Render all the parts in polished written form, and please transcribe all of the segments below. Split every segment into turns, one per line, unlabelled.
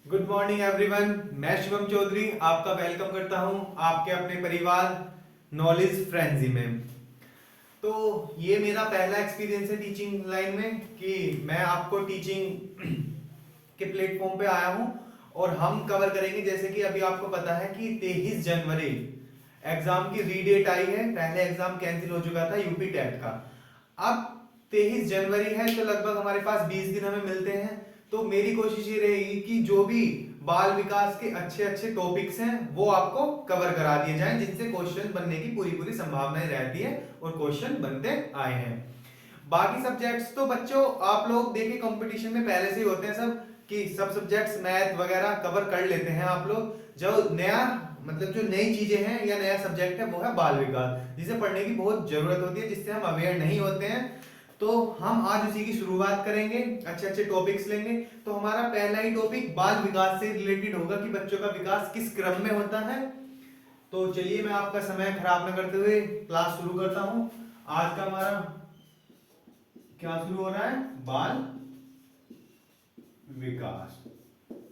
Good morning everyone. मैं शिवम चौधरी आपका welcome करता हूं आपके अपने परिवार नॉलेज फ्रेंजी में। तो ये मेरा पहला एक्सपीरियंस है टीचिंग लाइन में कि मैं आपको टीचिंग के प्लेटफॉर्म पे आया हूं और हम कवर करेंगे। जैसे कि अभी आपको पता है कि 23 जनवरी एग्जाम की रीडेट आई है। पहले एग्जाम कैंसिल हो चुका था यूपी टेट का। अब 23 जनवरी है तो लगभग हमारे पास 20 दिन हमें मिलते हैं। तो मेरी कोशिश ये रहेगी कि जो भी बाल विकास के अच्छे अच्छे टॉपिक्स हैं वो आपको कवर करा दिए जाएं, जिनसे क्वेश्चन बनने की पूरी पूरी संभावनाएं रहती है और क्वेश्चन बनते आए हैं। बाकी सब्जेक्ट्स तो बच्चों आप लोग देखिए कंपटीशन में पहले से ही होते हैं सब कि सब सब्जेक्ट्स मैथ वगैरह कवर कर लेते हैं आप लोग। जो नया मतलब जो नई चीजें हैं या नया सब्जेक्ट है वो है बाल विकास, जिसे पढ़ने की बहुत जरूरत होती है, जिससे हम अवेयर नहीं होते हैं। तो हम आज उसी की शुरुआत करेंगे, अच्छे अच्छे टॉपिक्स लेंगे। तो हमारा पहला ही टॉपिक बाल विकास से रिलेटेड होगा कि बच्चों का विकास किस क्रम में होता है। तो चलिए मैं आपका समय खराब न करते हुए क्लास शुरू करता हूं। आज का हमारा क्या शुरू हो रहा है? बाल विकास।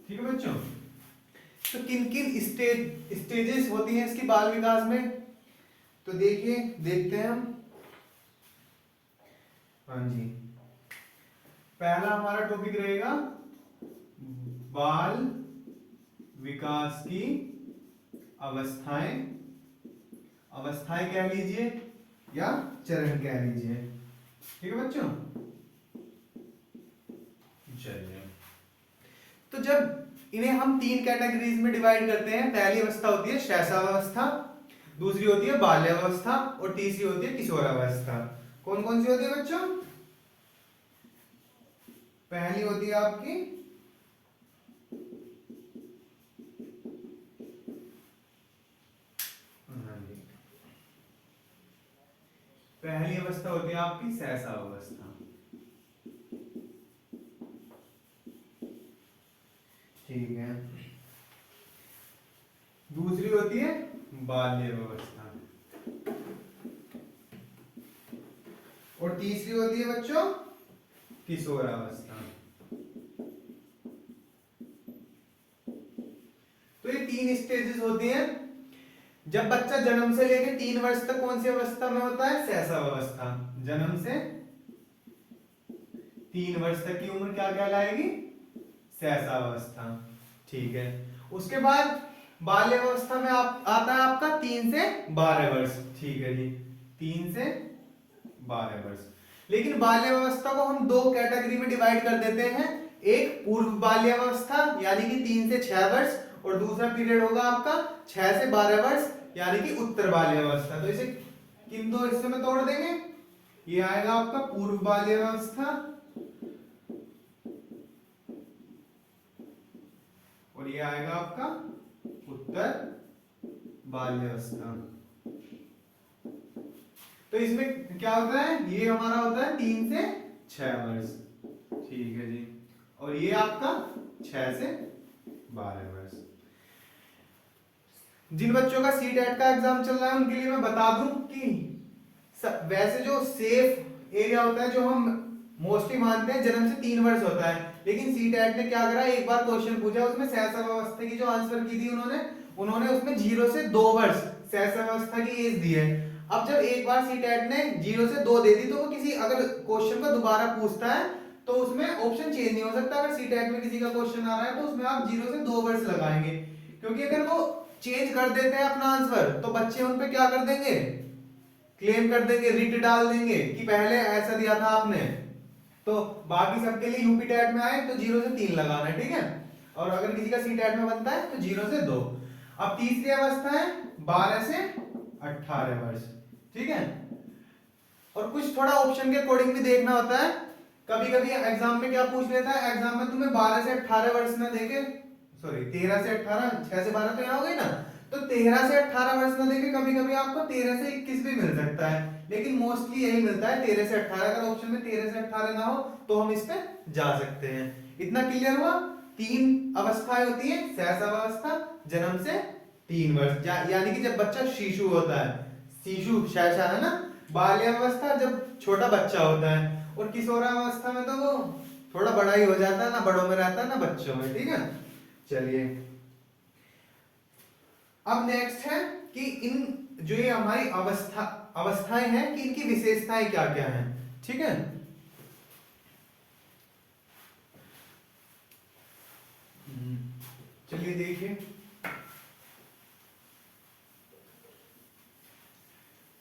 ठीक है बच्चों। तो किन किन स्टेजेस होती हैं इसकी बाल विकास में, तो देखिए देखते हैं हम। हाँ जी, पहला हमारा टॉपिक रहेगा बाल विकास की अवस्थाएं। अवस्थाएं कह लीजिए या चरण कह लीजिए। ठीक है बच्चों। चलिए, तो जब इन्हें हम तीन कैटेगरीज में डिवाइड करते हैं। पहली अवस्था होती है शैशवावस्था, दूसरी होती है बाल्यावस्था और तीसरी होती है किशोरावस्था। कौन कौन सी होती है बच्चों? पहली होती है आपकी पहली अवस्था होती है आपकी शैशवावस्था। ठीक है। दूसरी होती है बाल्यावस्था और तीसरी होती है बच्चों किशोरावस्था। तो ये तीन स्टेजेस होती हैं। जब बच्चा जन्म से लेकर 3 वर्ष तक कौन सी अवस्था में होता है? शैशवावस्था। जन्म से 3 वर्ष तक की उम्र क्या कहलाएगी? शैशवावस्था। ठीक है। उसके बाद बाल्यावस्था में आता है आपका 3 से 12 वर्ष। ठीक है जी, 3 से 12 वर्ष। लेकिन बाल्यावस्था को हम दो कैटेगरी में डिवाइड कर देते हैं। एक पूर्व बाल्यावस्था यानी कि 3 से 6 वर्ष, और दूसरा पीरियड होगा आपका 6 से 12 वर्ष यानी कि उत्तर बाल्यावस्था। तो इसे किन दो हिस्सों में तोड़ देंगे? ये आएगा आपका पूर्व बाल्यावस्था और ये आएगा आपका उत्तर बाल्यावस्था। तो इसमें क्या होता है? ये हमारा होता है 3 से 6 वर्ष। ठीक है जी। और ये आपका 6 से 12 वर्ष। जिन बच्चों का सी टेट का एग्जाम चल रहा है उनके लिए मैं बता दूं कि वैसे जो सेफ एरिया होता है, जो हम मोस्टली मानते हैं, जन्म से 3 वर्ष होता है। लेकिन सी टेट ने क्या करा, एक बार क्वेश्चन पूछा, उसमें शैशवावस्था की जो आंसर की थी उन्होंने उसमें 0 से 2 वर्ष शैशवावस्था की एज दी है। अब जब एक बार सी टेट ने 0 से 2 दे दी, तो वो किसी अगर क्वेश्चन को दोबारा पूछता है तो उसमें ऑप्शन चेंज नहीं हो सकता। अगर सी टेट में किसी का क्वेश्चन आ रहा है तो उसमें आप 0 से 2 वर्ष लगाएंगे, क्योंकि अगर वो चेंज कर देते हैं अपना आंसर तो बच्चे उन पे क्या कर देंगे? क्लेम कर देंगे, रिट डाल देंगे कि पहले ऐसा दिया था आपने। तो बाकी सबके लिए यूपी टेट में आए तो 0 से 3 लगाना है। ठीक है। और अगर किसी का सी टेट में बनता है तो 0 से 2। अब तीसरी अवस्था है 12 से 18 वर्ष। ठीक है। और कुछ थोड़ा ऑप्शन के अकॉर्डिंग भी देखना होता है। कभी कभी एग्जाम में क्या पूछ लेता है, एग्जाम में तुम्हें 12 से 18 वर्ष में देके, सॉरी 13 से 18, 6 से 12 तो यहाँ हो गई ना, तो 13 से 18 वर्ष में देके कभी कभी आपको 13 से 21 भी मिल सकता है। लेकिन मोस्टली यही मिलता है 13 से 18। अगर ऑप्शन में 13 से 18 ना हो तो हम इस पे जा सकते हैं। इतना क्लियर हुआ? 3 अवस्थाएं होती है। शैशवावस्था जन्म से 3 वर्ष यानी कि जब बच्चा शिशु होता है, शिशु शैशा है ना। बाल्यावस्था जब छोटा बच्चा होता है, और किशोरावस्था में तो वो थोड़ा बड़ा ही हो जाता है, ना बड़ों में रहता है ना बच्चों में। ठीक है। चलिए, अब नेक्स्ट है कि इन जो ये हमारी अवस्थाएं हैं कि इनकी विशेषताएं क्या क्या हैं। ठीक है, चलिए देखिए,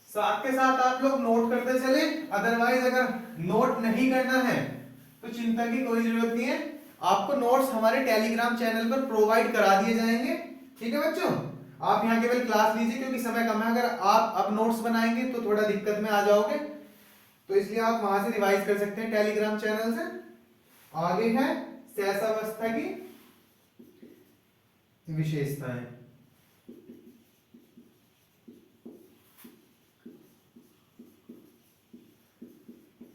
साथ के साथ आप लोग नोट करते चले, अदरवाइज अगर नोट नहीं करना है तो चिंता की कोई जरूरत नहीं है, आपको नोट्स हमारे टेलीग्राम चैनल पर प्रोवाइड करा दिए जाएंगे। ठीक है बच्चों, आप यहाँ केवल क्लास लीजिए क्योंकि समय कम है, अगर आप अब नोट्स बनाएंगे तो थोड़ा दिक्कत में आ जाओगे, तो इसलिए आप वहां से रिवाइज कर सकते हैं टेलीग्राम चैनल से। आगे है सहसावस्था की विशेषताएं।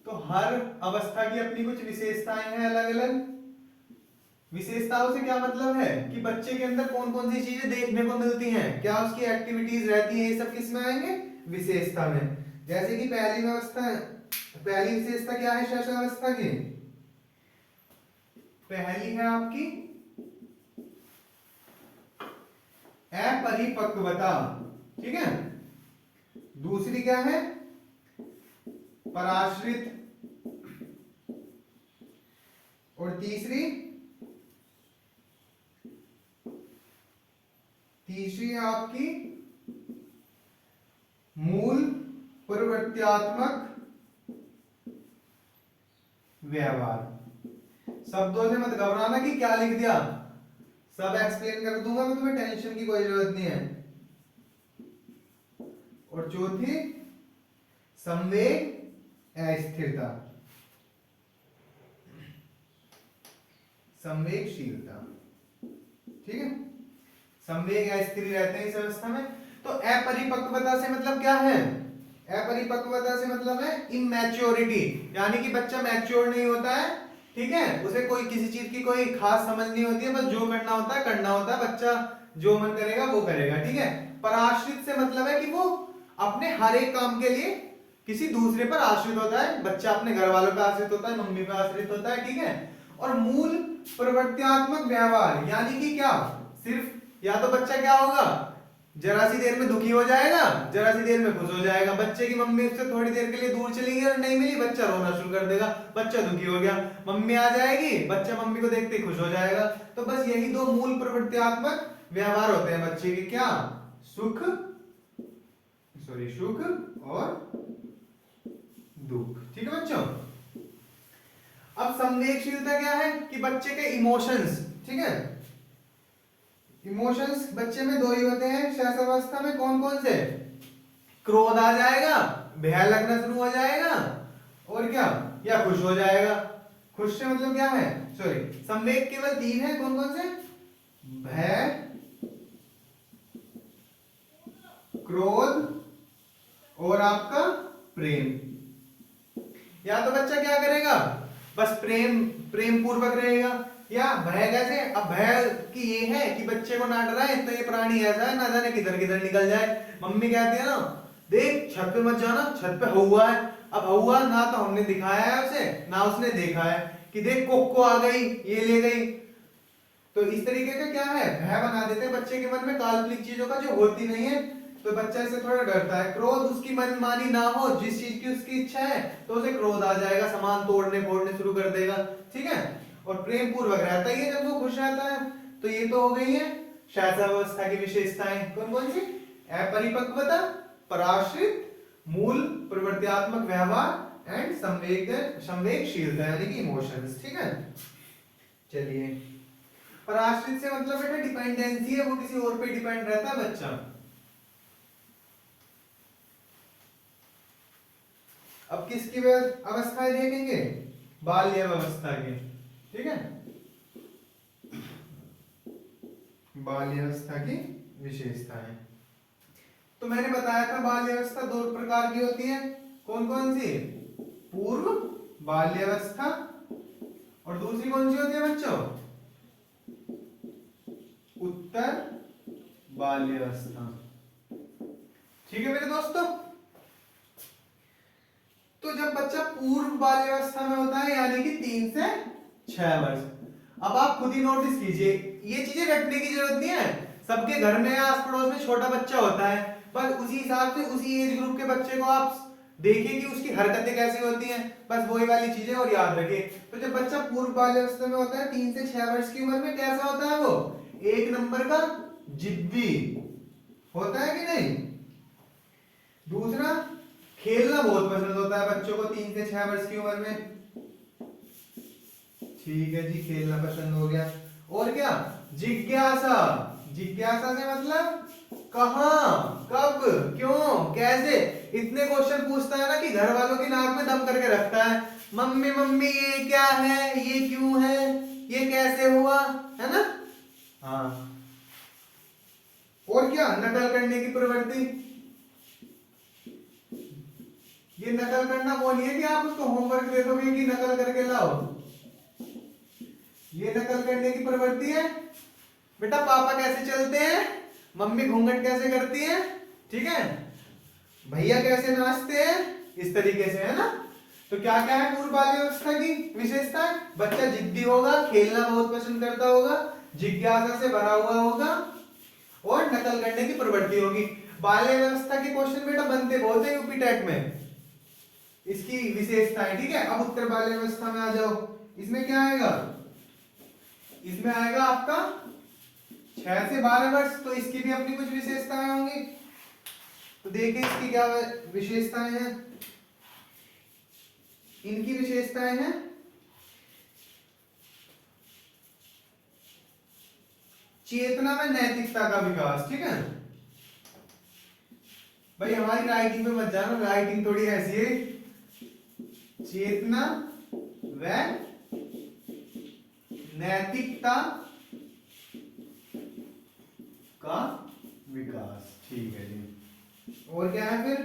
तो हर अवस्था की अपनी कुछ विशेषताएं हैं अलग अलग। विशेषताओं से क्या मतलब है कि बच्चे के अंदर कौन कौन सी चीजें देखने को मिलती हैं, क्या उसकी एक्टिविटीज रहती हैं, ये सब किस में आएंगे, विशेषता में। जैसे कि पहली विशेषता क्या है सहसावस्था की, पहली है आपकी अपरिपक्वता। ठीक है, दूसरी क्या है, पराश्रित, और तीसरी है आपकी मूल प्रवृत्त्यात्मक व्यवहार। शब्दों से मत घबराना कि क्या लिख दिया, सब एक्सप्लेन कर दूंगा मैं, तुम्हें टेंशन की कोई जरूरत नहीं है। और चौथी संवेग अस्थिरता, संवेगशीलता। ठीक है, संवेग अस्थिर रहते हैं इस अवस्था में। तो अपरिपक्वता से मतलब क्या है, अपरिपक्वता से मतलब है इमैच्योरिटी, यानी कि बच्चा मैच्योर नहीं होता है। ठीक है, उसे कोई किसी चीज की कोई खास समझ नहीं होती है, बस जो करना होता है करना होता है, बच्चा जो मन करेगा वो करेगा। ठीक है, पराश्रित से मतलब है कि वो अपने हर एक काम के लिए किसी दूसरे पर आश्रित होता है, बच्चा अपने घर वालों पर आश्रित होता है, मम्मी पर आश्रित होता है। ठीक है, और मूल प्रवृत्त्यात्मक व्यवहार, यानी कि क्या, सिर्फ या तो बच्चा क्या होगा, जरा सी देर में दुखी हो जाएगा, जरा सी देर में खुश हो जाएगा। बच्चे की मम्मी उससे थोड़ी देर के लिए दूर चली गई और नहीं मिली, बच्चा रोना शुरू कर देगा, बच्चा दुखी हो गया। मम्मी आ जाएगी, बच्चा मम्मी को देखते ही खुश हो जाएगा। तो बस यही दो मूल प्रवृत्त्यात्मक व्यवहार होते हैं बच्चे के, क्या, सुख और दुख। ठीक है बच्चों, अब संवेगशीलता क्या है कि बच्चे के इमोशंस। ठीक है, इमोशंस बच्चे में दो ही होते हैं सहसावस्था में, कौन कौन से, क्रोध आ जाएगा, भय लगना शुरू हो जाएगा, और क्या, या खुश हो जाएगा। खुश से मतलब क्या है, सॉरी, संवेग केवल तीन है, कौन कौन से, भय, क्रोध और आपका प्रेम। या तो बच्चा क्या करेगा, बस प्रेम पूर्वक रहेगा, या भय कैसे, अब भय की ये है कि बच्चे को ना डराए, तो ये प्राणी ऐसा है ना जाने किधर किधर निकल जाए। मम्मी कहती है ना, देख छत पे मत जाना, छत पे हवा है। अब हवा ना तो हमने दिखाया है उसे, ना उसने देखा है कि देख कोको आ गई, ये ले गई। तो इस तरीके का क्या है, भय बना देते हैं बच्चे के मन में काल्पनिक चीजों का जो होती नहीं है, तो बच्चा इससे थोड़ा डरता है। क्रोध, उसकी मनमानी ना हो, जिस चीज की उसकी इच्छा है तो उसे क्रोध आ जाएगा, सामान तोड़ने फोड़ने शुरू कर देगा। ठीक है, और प्रेम पूर्वक रहता ही है जब वो खुश रहता है। तो ये तो हो गई है सहसावस्था की विशेषताएं, कौन कौन सी, अपरिपक्वता, पराश्रित, मूल प्रवृत्त्यात्मक व्यवहार एंड संवेगशीलता यानी कि इमोशंस। ठीक है, चलिए, पराश्रित से मतलब बेटा डिपेंडेंसी है, वो किसी और पे डिपेंड रहता है बच्चा। अब किसकी अवस्थाएं देखेंगे, बाल्यावस्था की। ठीक है, बाल्यावस्था की विशेषताएं। तो मैंने बताया था बाल्यावस्था दो प्रकार की होती है, कौन कौन सी, पूर्व बाल्यावस्था, और दूसरी कौन सी होती है बच्चों, उत्तर बाल्यावस्था। ठीक है मेरे दोस्तों, तो जब बच्चा पूर्व बाल्यावस्था में होता है यानी कि 3 से 6 वर्ष, अब आप खुद ही नोटिस कीजिए, ये चीजें रटने की जरूरत नहीं है, सबके घर में आस पड़ोस में छोटा बच्चा होता है, बस उसी हिसाब से उसी एज ग्रुप के बच्चे को आप देखिए कि उसकी हरकतें कैसी होती हैं, बस वही वाली चीजें और याद रखिए। तो जब बच्चा पूर्व बाल्यावस्था में होता है 3 से 6 वर्ष की उम्र में, कैसा होता है वो? एक नंबर का जिद्दी होता है कि नहीं? दूसरा, खेलना बहुत पसंद होता है बच्चों को 3 से 6 वर्ष की उम्र में। ठीक है जी, खेलना पसंद हो गया। और क्या? जिज्ञासा। जिज्ञासा से मतलब कहां, कब, क्यों, कैसे, इतने क्वेश्चन पूछता है ना कि घर वालों की नाक में दम करके रखता है। मम्मी मम्मी ये क्या है, ये क्यों है, ये कैसे हुआ, है ना? हाँ। और क्या? नकल करने की प्रवृत्ति। ये नकल करना वो नहीं है कि आप उसको होमवर्क दे दोगे कि नकल करके लाओ, ये नकल करने की प्रवृत्ति है। बेटा पापा कैसे चलते हैं, मम्मी घूंघट कैसे करती है, ठीक है, भैया कैसे नाचते हैं, इस तरीके से, है ना? तो क्या क्या है पूर्व बाल्यावस्था की विशेषता? बच्चा जिद्दी होगा, खेलना बहुत पसंद करता होगा, जिज्ञासा से भरा हुआ होगा और नकल करने की प्रवृत्ति होगी। बाल्यावस्था के क्वेश्चन बेटा बनते बहुत है यूपी टेट में, इसकी विशेषताएं, ठीक है। अब उत्तर बाल्यावस्था में आ जाओ, इसमें क्या आएगा? इसमें आएगा आपका 6 से 12 वर्ष, तो इसकी भी अपनी कुछ विशेषताएं होंगी। तो देखिए इसकी क्या विशेषताएं हैं। इनकी विशेषताएं हैं चेतना में नैतिकता का विकास, ठीक है भाई, हमारी राइटिंग पे मत जाना, राइटिंग थोड़ी ऐसी है। चेतना व नैतिकता का विकास, ठीक है जी। और क्या है फिर?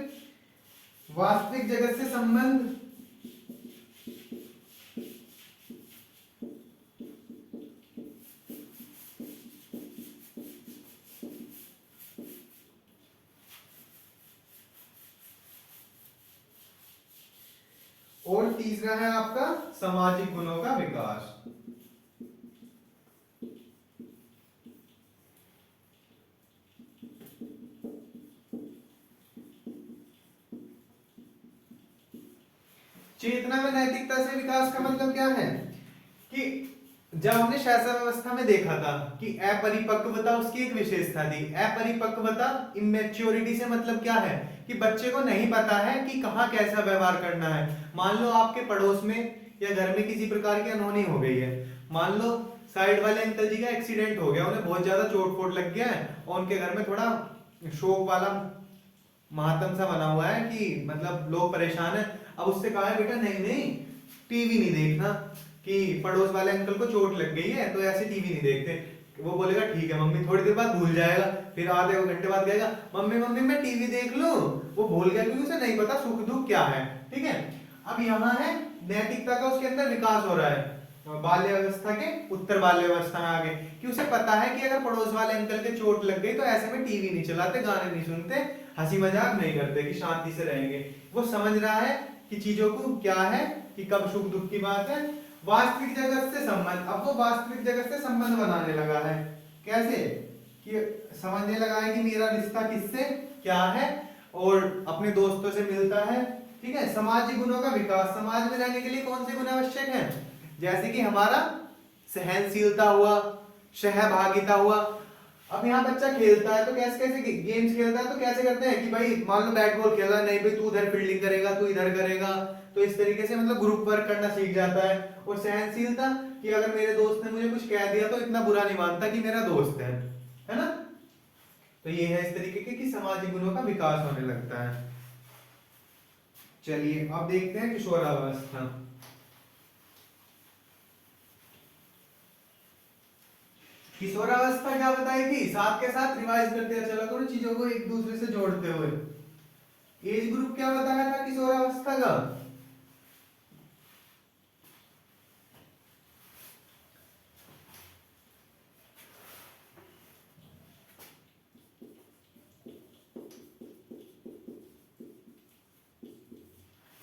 वास्तविक जगत से संबंध, और तीसरा है आपका सामाजिक गुणों का विकास। चेतना में नैतिकता से विकास का मतलब क्या है कि जब हमने शैशवावस्था में देखा था कि अपरिपक्वता उसकी एक विशेषता थी। अपरिपक्वता, इमेच्योरिटी से मतलब क्या है कि बच्चे को नहीं पता है कि कहाँ कैसा व्यवहार करना है। मान लो आपके पड़ोस में या घर में किसी प्रकार की अनहोनी हो गई है, मान लो साइड वाले अंकल जी का एक्सीडेंट हो गया, उन्हें बहुत ज्यादा चोट फोट लग गया है और उनके घर में थोड़ा शोक वाला मातम सा बना हुआ है कि मतलब लोग परेशान है। अब उससे कहा है बेटा नहीं नहीं टीवी नहीं देखना, कि पड़ोस वाले अंकल को चोट लग गई है तो ऐसे टीवी नहीं देखते। वो बोलेगा ठीक है मम्मी, थोड़ी देर बाद भूल जाएगा, फिर आधे घंटे बाद कहेगा मम्मी मम्मी मैं टीवी देख लूं। वो भूल गया क्योंकि उसे नहीं पता सुख दुख क्या है, ठीक है। अब यहाँ है नैतिकता का उसके अंदर विकास हो रहा है बाल्यावस्था के उत्तर बाल्यावस्था में आगे, कि उसे पता है कि अगर पड़ोस वाले अंकल के चोट लग गई तो ऐसे में टीवी नहीं चलाते, गाने नहीं सुनते, हंसी मजाक नहीं करते, कि शांति से रहेंगे। वो समझ रहा है कि चीजों को क्या है कि कब सुख दुख की बात है। वास्तविक जगत से संबंध, अब वो वास्तविक जगत से संबंध बनाने लगा है। कैसे? कि समझने लगा है कि मेरा रिश्ता किससे क्या है और अपने दोस्तों से मिलता है, ठीक है। सामाजिक गुणों का विकास, समाज में रहने के लिए कौन से गुण आवश्यक हैं? जैसे कि हमारा सहनशीलता हुआ, सहभागिता हुआ। अब यहाँ बच्चा खेलता है तो कैसे कैसे गेम्स खेलता है तो कैसे करते हैं कि भाई मान लो बैट बॉल खेल रहा है, नहीं भाई तू उधर फील्डिंग करेगा, तू इधर करेगा, तो इस तरीके से मतलब ग्रुप वर्क करना सीख जाता है। और सहनशीलता कि अगर मेरे दोस्त ने मुझे कुछ कह दिया तो इतना बुरा नहीं मानता कि मेरा दोस्त है ना। तो ये है इस तरीके के कि सामाजिक गुणों का विकास होने लगता है। चलिए अब देखते हैं किशोरावस्था। किशोरावस्था क्या बताई थी, साथ के साथ रिवाइज करते चला करो चीजों को एक दूसरे से जोड़ते हुए। एज ग्रुप क्या बताया था किशोरावस्था का?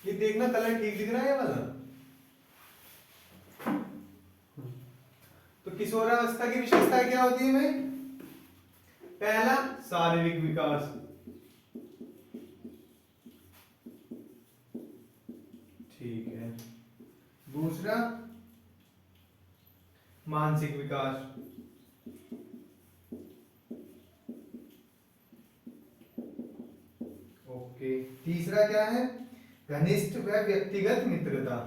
ये देखना कलर ठीक दिख रहा है ये वाला? किशोरावस्था की विशेषता क्या होती है भाई? पहला, शारीरिक विकास, ठीक है। दूसरा, मानसिक विकास, ओके। तीसरा क्या है? घनिष्ठ व व्यक्तिगत मित्रता।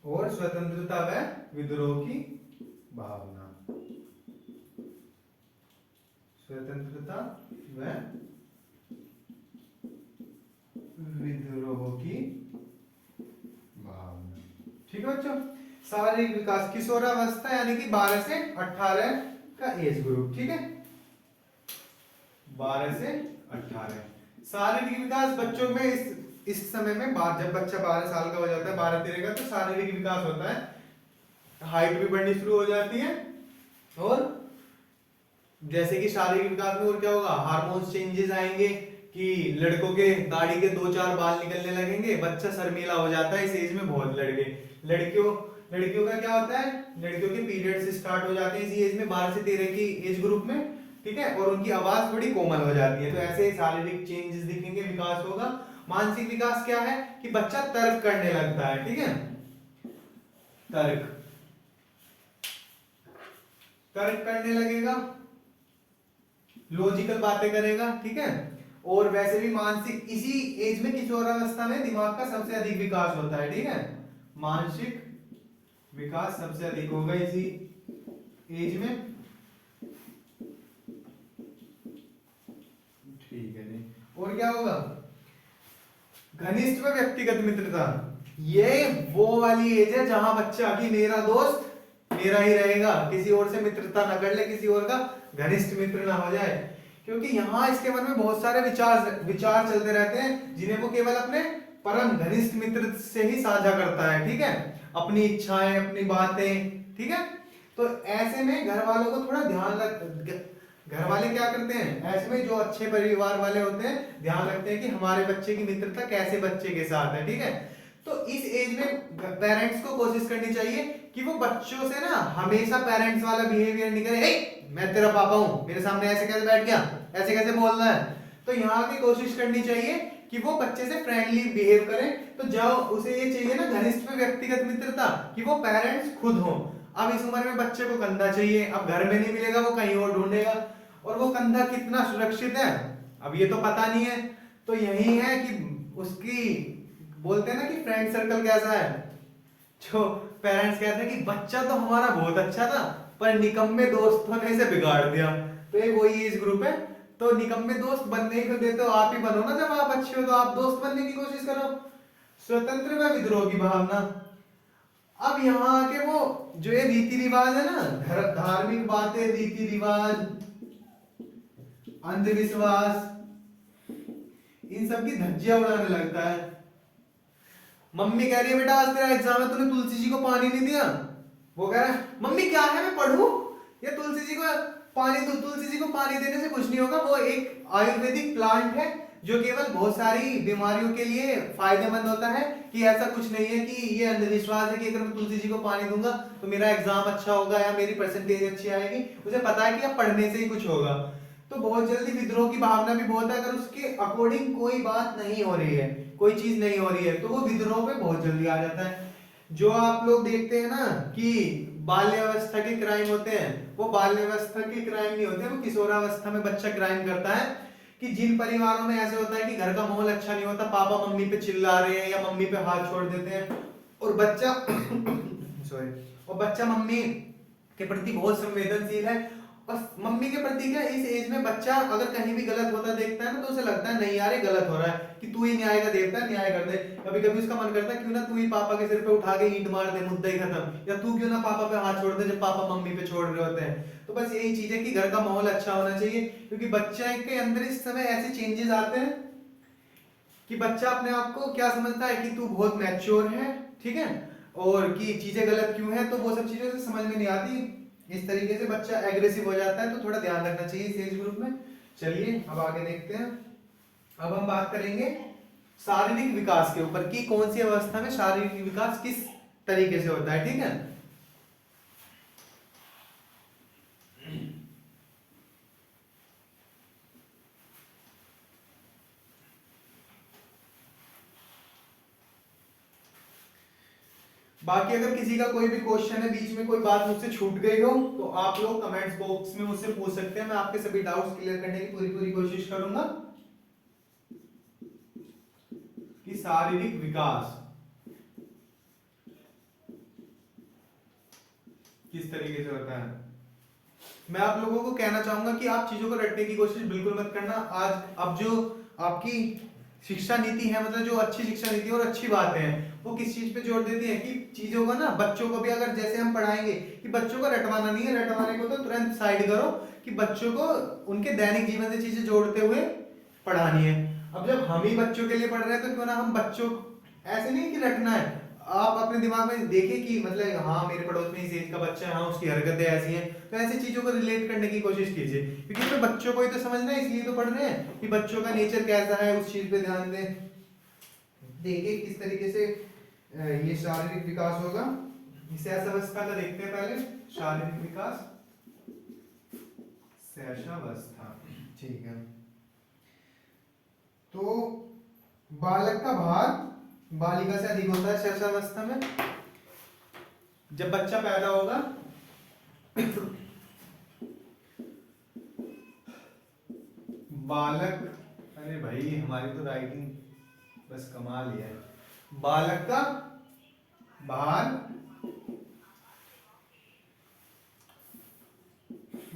और स्वतंत्रता व विद्रोह की भावना, स्वतंत्रता व विद्रोह की भावना, ठीक है बच्चों। शारीरिक विकास, किशोरावस्था यानी कि 12 से 18 का एज ग्रुप, ठीक है, 12 से 18। शारीरिक विकास बच्चों में इस समय में जब बच्चा 12 साल का हो जाता है, 12-13 का, तो शारीरिक विकास होता है, हाइट भी बढ़नी शुरू हो जाती है। और जैसे कि शारीरिक विकास में और क्या होगा, हार्मोन्स चेंजेस आएंगे कि लड़कों के दाढ़ी के 2-4 बाल निकलने लगेंगे, बच्चा शर्मीला हो जाता है इस एज में बहुत। लड़कियों का क्या होता है, लड़कियों के पीरियड्स स्टार्ट हो जाते हैं इसी एज में, 12 से 13 की एज ग्रुप में, ठीक है, और उनकी आवाज बड़ी कोमल हो जाती है। तो ऐसे शारीरिक चेंजेस दिखेंगे, विकास होगा। मानसिक विकास क्या है कि बच्चा तर्क करने लगता है, ठीक है, तर्क करने लगेगा, लॉजिकल बातें करेगा, ठीक है। और वैसे भी मानसिक, इसी एज में किशोरावस्था में दिमाग का सबसे अधिक विकास होता है, ठीक है, मानसिक विकास सबसे अधिक होगा इसी एज में, ठीक है जी। और क्या होगा, घनिष्ठ व व्यक्तिगत मित्रता, ये वो वाली एज है जहां बच्चा कि मेरा दोस्त मेरा ही रहेगा, किसी और से मित्रता ना कर ले, किसी और का घनिष्ठ मित्र ना हो जाए, क्योंकि यहाँ इसके मन में बहुत सारे विचार चलते रहते हैं जिन्हें वो केवल अपने परम घनिष्ठ मित्र से ही साझा करता है, ठीक है, अपनी इच्छाएं, अपनी बातें, ठीक है। तो ऐसे में घर वालों को थोड़ा ध्यान रख, घर वाले क्या करते हैं ऐसे में, जो अच्छे परिवार वाले होते हैं ध्यान रखते हैं कि हमारे बच्चे की मित्रता कैसे बच्चे के साथ है, ठीक है। तो इस एज में पेरेंट्स को कोशिश करनी चाहिए कि वो बच्चों से ना हमेशा पेरेंट्स वाला बिहेवियर नहीं करे, मैं तेरा पापा हूं, मेरे सामने ऐसे कैसे बैठ गया, ऐसे कैसे बोलना है। तो यहाँ की कोशिश करनी चाहिए कि वो बच्चे से फ्रेंडली बिहेव करे। तो जाओ, उसे ये चाहिए ना घनिष्ठ में व्यक्तिगत मित्रता, कि वो पेरेंट्स खुद हो। अब इस उम्र में बच्चे को कंधा चाहिए, अब घर में नहीं मिलेगा, वो कहीं और ढूंढेगा, और वो कंधा कितना सुरक्षित है अब ये तो पता नहीं है। तो यही है कि उसकी, बोलते हैं ना कि फ्रेंड सर्कल कैसा है, जो पेरेंट्स कहते हैं कि बच्चा तो हमारा बहुत अच्छा था पर निकम्मे दोस्तों ने इसे बिगाड़ दिया। तो ये वही एज ग्रुप है। तो निकम्मे दोस्त बनने को देते हो आप ही बनो ना, जब आप अच्छे हो तो आप दोस्त बनने की कोशिश करो। स्वतंत्र व विद्रोह की भावना, अब यहाँ के वो जो ये रीति रिवाज है ना, धार्मिक बातें, रीति रिवाज, अंधविश्वास, इन सब की धज्जियां उड़ाने लगता है। मम्मी कह रही है बेटा आज तेरा एग्जाम है, तूने तुलसी जी को पानी नहीं दिया। वो कह रहा है मम्मी क्या है, मैं पढ़ूं या तुलसी जी को पानी दूं? तुलसी जी को पानी देने से कुछ नहीं होगा, वो एक आयुर्वेदिक प्लांट है जो केवल बहुत सारी बीमारियों के लिए फायदेमंद होता है। कि ऐसा कुछ नहीं है कि ये अंधविश्वास है कि अगर मैं तुलसी जी को पानी दूंगा तो मेरा एग्जाम अच्छा होगा या मेरी परसेंटेज अच्छी आएगी। उसे पता है कि अब पढ़ने से ही कुछ होगा। तो बहुत जल्दी विद्रोह की भावना भी बहुत है, अगर उसके अकॉर्डिंग कोई बात नहीं हो रही है, कोई चीज नहीं हो रही है, तो वो विद्रोह पे बहुत जल्दी आ जाता है। जो आप लोग देखते हैं ना कि बाल्यावस्था के क्राइम होते हैं, वो बाल्यावस्था के क्राइम नहीं होते, वो किशोरावस्था में बच्चा क्राइम करता है। कि जिन परिवारों में ऐसे होता है कि घर का माहौल अच्छा नहीं होता, पापा मम्मी पे चिल्ला रहे हैं या मम्मी पे हाथ छोड़ देते हैं, और बच्चा सॉरी, और बच्चा मम्मी के प्रति बहुत संवेदनशील है, और मम्मी के प्रति क्या, इस एज में बच्चा अगर कहीं भी गलत होता देखता है ना तो उसे लगता है नहीं यार ये गलत हो रहा है, कि तू ही न्याय का देवता है, न्याय कर दे। कभी कभी उसका मन करता है क्यों ना तू ही पापा के सिर पे उठा के ईंट मार दे, मुद्दा ही खत्म, या तू क्यों ना पापा पे हाथ छोड़ दे जब पापा मम्मी पे छोड़ रहे होते हैं। तो बस यही चीज है कि घर का माहौल अच्छा होना चाहिए, क्योंकि बच्चे के अंदर इस समय ऐसे चेंजेस आते हैं कि बच्चा अपने आप को क्या समझता है कि तू बहुत मैच्योर है, ठीक है, और कि चीजें गलत क्यों है, तो वो सब चीजें उसे समझ में नहीं आती। इस तरीके से बच्चा एग्रेसिव हो जाता है, तो थोड़ा ध्यान रखना चाहिए इस एज ग्रुप में। चलिए अब आगे देखते हैं। अब हम बात करेंगे शारीरिक विकास के ऊपर कि कौन सी अवस्था में शारीरिक विकास किस तरीके से होता है, ठीक है। बाकी अगर किसी का कोई भी क्वेश्चन है, बीच में कोई बात मुझसे छूट गई हो, तो आप लोग कमेंट्स बॉक्स में मुझसे पूछ सकते हैं। मैं आपके सभी डाउट्स क्लियर करने की पूरी पूरी कोशिश करूंगा कि शारीरिक विकास किस तरीके से होता है। मैं आप लोगों को कहना चाहूंगा कि आप चीजों को रटने की कोशिश बिल्कुल मत करना। आज अब जो आपकी शिक्षा नीति है, मतलब जो अच्छी शिक्षा नीति और अच्छी बातें हैं, वो किस चीज पे जोर देती है कि चीजों को ना बच्चों को भी अगर जैसे हम पढ़ाएंगे कि बच्चों को रटवाना नहीं है, रटवाने को तो तुरंत साइड करो, कि बच्चों को उनके दैनिक जीवन से चीजें जोड़ते हुए पढ़ानी है। अब जब हम ही बच्चों के लिए पढ़ रहे हैं तो क्यों ना हम बच्चों, ऐसे नहीं कि रटना है, आप अपने दिमाग में देखिए कि मतलब हाँ मेरे पड़ोस में इस एज का बच्चा है, हाँ उसकी हरकतें ऐसी हैं, तो ऐसी चीजों को रिलेट करने की कोशिश कीजिए, क्योंकि तो बच्चों को ही तो समझना है, इसलिए तो पढ़ रहे हैं कि बच्चों का नेचर कैसा है, उस चीज पे ध्यान दें। देखिए किस तरीके से ये शारीरिक विकास होगा। शैशवावस्था का देखते हैं पहले। शारीरिक विकास, शैशवावस्था, ठीक है। तो बालक का भार बालिका से अधिक होता है शैशवावस्था में। जब बच्चा पैदा होगा बालक, अरे भाई हमारी तो राइटिंग बस कमाल ही है। बालक का भार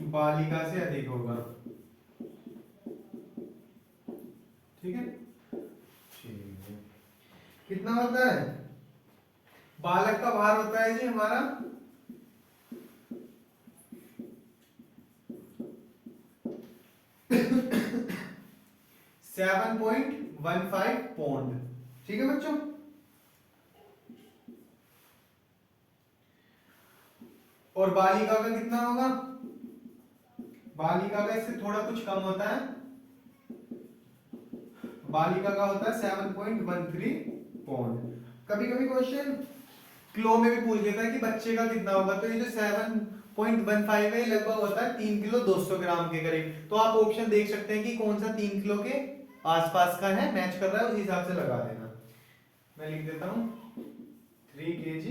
बालिका से अधिक होगा, ठीक है। ठीक है, कितना होता है? बालक का भार होता है जी हमारा 7.15 पौंड, ठीक है बच्चों। और बालिका का कितना होगा? बालिका का इससे थोड़ा कुछ कम होता है, बालिका का होता है 7.13 पौंड। कभी कभी क्वेश्चन किलो में भी पूछ लेता है कि बच्चे का कितना होगा, तो ये जो 7.15 है लगभग होता है 3 किलो 200 ग्राम के करीब। तो आप ऑप्शन देख सकते हैं कि कौन सा 3 किलो के आसपास का है, मैच कर रहा है, उस हिसाब से लगा देना। मैं लिख देता हूं 3 kg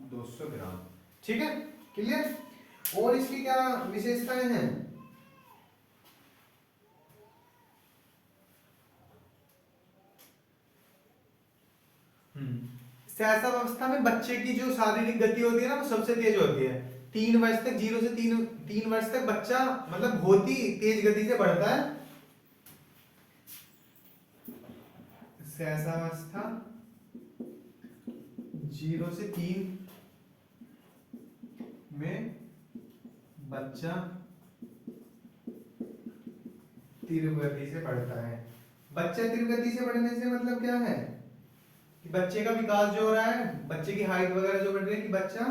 200 ग्राम, ठीक है, क्लियर। और इसकी क्या विशेषताएं हैं? शैशवावस्था में बच्चे की जो शारीरिक गति होती है ना, वो सबसे तेज होती है। 3 वर्ष तक, 0 से 3 वर्ष तक बच्चा मतलब बहुत ही तेज गति से बढ़ता है। शैशवावस्था 0 से 3 में बच्चा तीव्र गति से बढ़ता है। बच्चा तीव्र गति से बढ़ने से मतलब क्या है कि बच्चे का विकास जो हो रहा है, बच्चे की हाइट वगैरह जो बढ़ रही है, कि बच्चा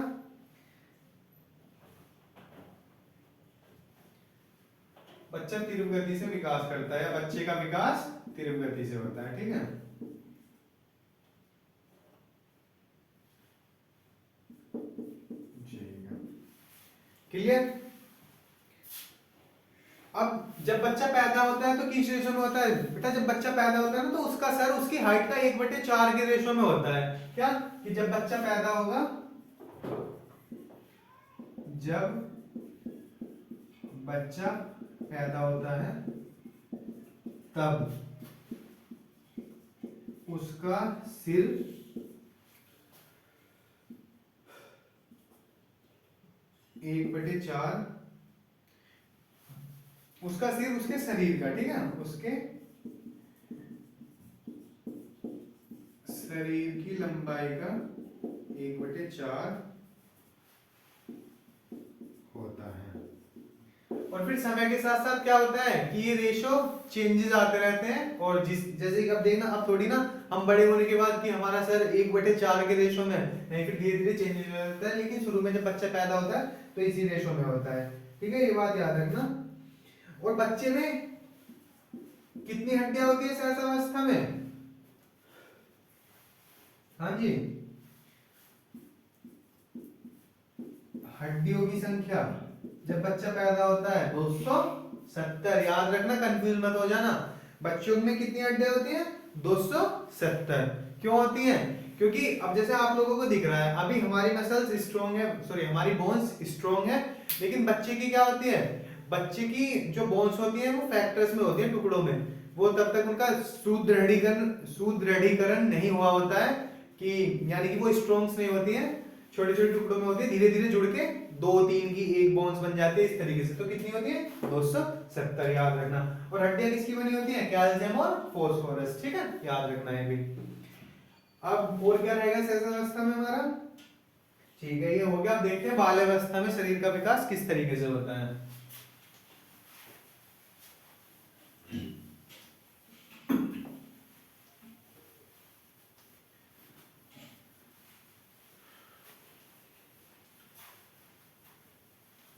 तीव्र गति से विकास करता है, बच्चे का विकास तीव्र गति से होता है, ठीक है। क्लियर। अब जब बच्चा पैदा होता है तो किस रेशो में होता है बेटा? जब बच्चा पैदा होता है ना, तो उसका सर उसकी हाइट का 1/4 के रेशो में होता है। क्या कि जब बच्चा पैदा होगा, जब बच्चा पैदा होता है तब उसका सिर 1/4, उसका सिर उसके शरीर का, ठीक है, उसके शरीर की लंबाई का 1/4 होता है। और फिर समय के साथ साथ क्या होता है कि ये रेशो चेंजेस आते रहते हैं। और जैसे कि अब देखना, अब थोड़ी ना हम बड़े होने के बाद कि हमारा सर 1/4 के रेशो में नहीं, फिर धीरे धीरे चेंजेस हो जाता है, लेकिन शुरू में जब बच्चा पैदा होता है तो इसी रेशो में होता है, ठीक है, ये बात याद रखना। और बच्चे में कितनी हड्डियां होती है सहसावस्था में? हाँ जी, हड्डियों की संख्या जब बच्चा पैदा होता है 270। याद रखना, कंफ्यूज मत हो जाना। बच्चों में कितनी हड्डियां होती हैं? 270। क्यों होती हैं? क्योंकि अब जैसे आप लोगों को दिख रहा है, अभी हमारी मसल्स स्ट्रॉन्ग है, सॉरी हमारी बोन्स स्ट्रॉन्ग है, लेकिन बच्चे की क्या होती है? बच्चे की जो बोन्स होती है वो फैक्टर्स में होती है, टुकड़ों में। वो तब तक उनका सुदृढ़ीकरण नहीं हुआ होता है, कि यानी कि वो स्ट्रॉन्ग्स नहीं होती है, छोटे छोटे टुकड़ों में होती है, धीरे धीरे जुड़ के 2-3 की एक बोन्स बन जाती है इस तरीके से। तो कितनी होती है? 270, याद रखना। और हड्डियां किसकी बनी होती है? कैल्शियम और फास्फोरस, ठीक है, याद रखना है भी। अब और क्या रहेगा सहसावस्था में हमारा? ठीक है, ये हो गया। अब देखते हैं बाल्यावस्था में शरीर का विकास किस तरीके से होता है।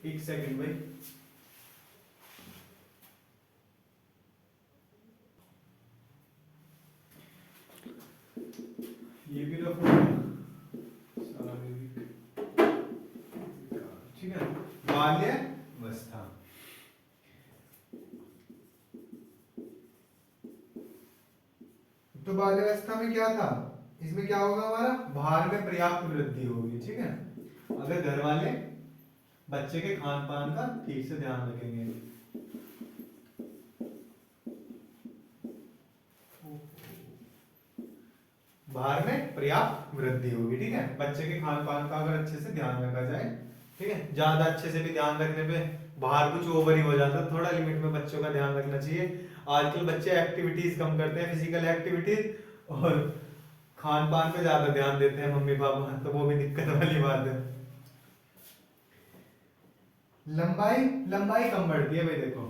एक सेकंड भाई। ये भी रखो, ठीक है। बाल्यावस्था, तो बाल्यावस्था में क्या था? इसमें क्या होगा हमारा? भार में पर्याप्त वृद्धि होगी, ठीक है, अगर घर वाले बच्चे के खान पान का ठीक से ध्यान रखेंगे। भार में पर्याप्त वृद्धि होगी, ठीक है, बच्चे के खान पान का अगर अच्छे से ध्यान रखा जाए, ठीक है। ज्यादा अच्छे से भी ध्यान रखने पे भार कुछ ओवर ही हो जाता है, थोड़ा लिमिट में बच्चों का ध्यान रखना चाहिए। आजकल बच्चे एक्टिविटीज कम करते हैं, फिजिकल एक्टिविटीज, और खान पान पे ज्यादा ध्यान देते हैं मम्मी पापा, तो वो भी दिक्कत वाली बात है। लंबाई लंबाई कम बढ़ती है भाई, देखो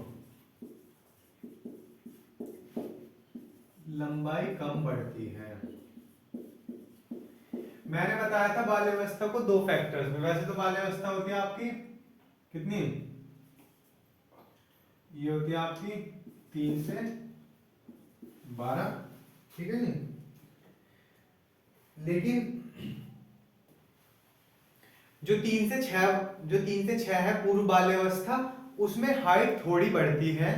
लंबाई कम बढ़ती है। मैंने बताया था बाल्यावस्था को दो फैक्टर्स में। वैसे तो बाल्यावस्था होती है आपकी कितनी? ये होती है आपकी 3 से 12, ठीक है नहीं? लेकिन जो 3 से 6 है पूर्व बाल्यावस्था, उसमें हाइट थोड़ी बढ़ती है,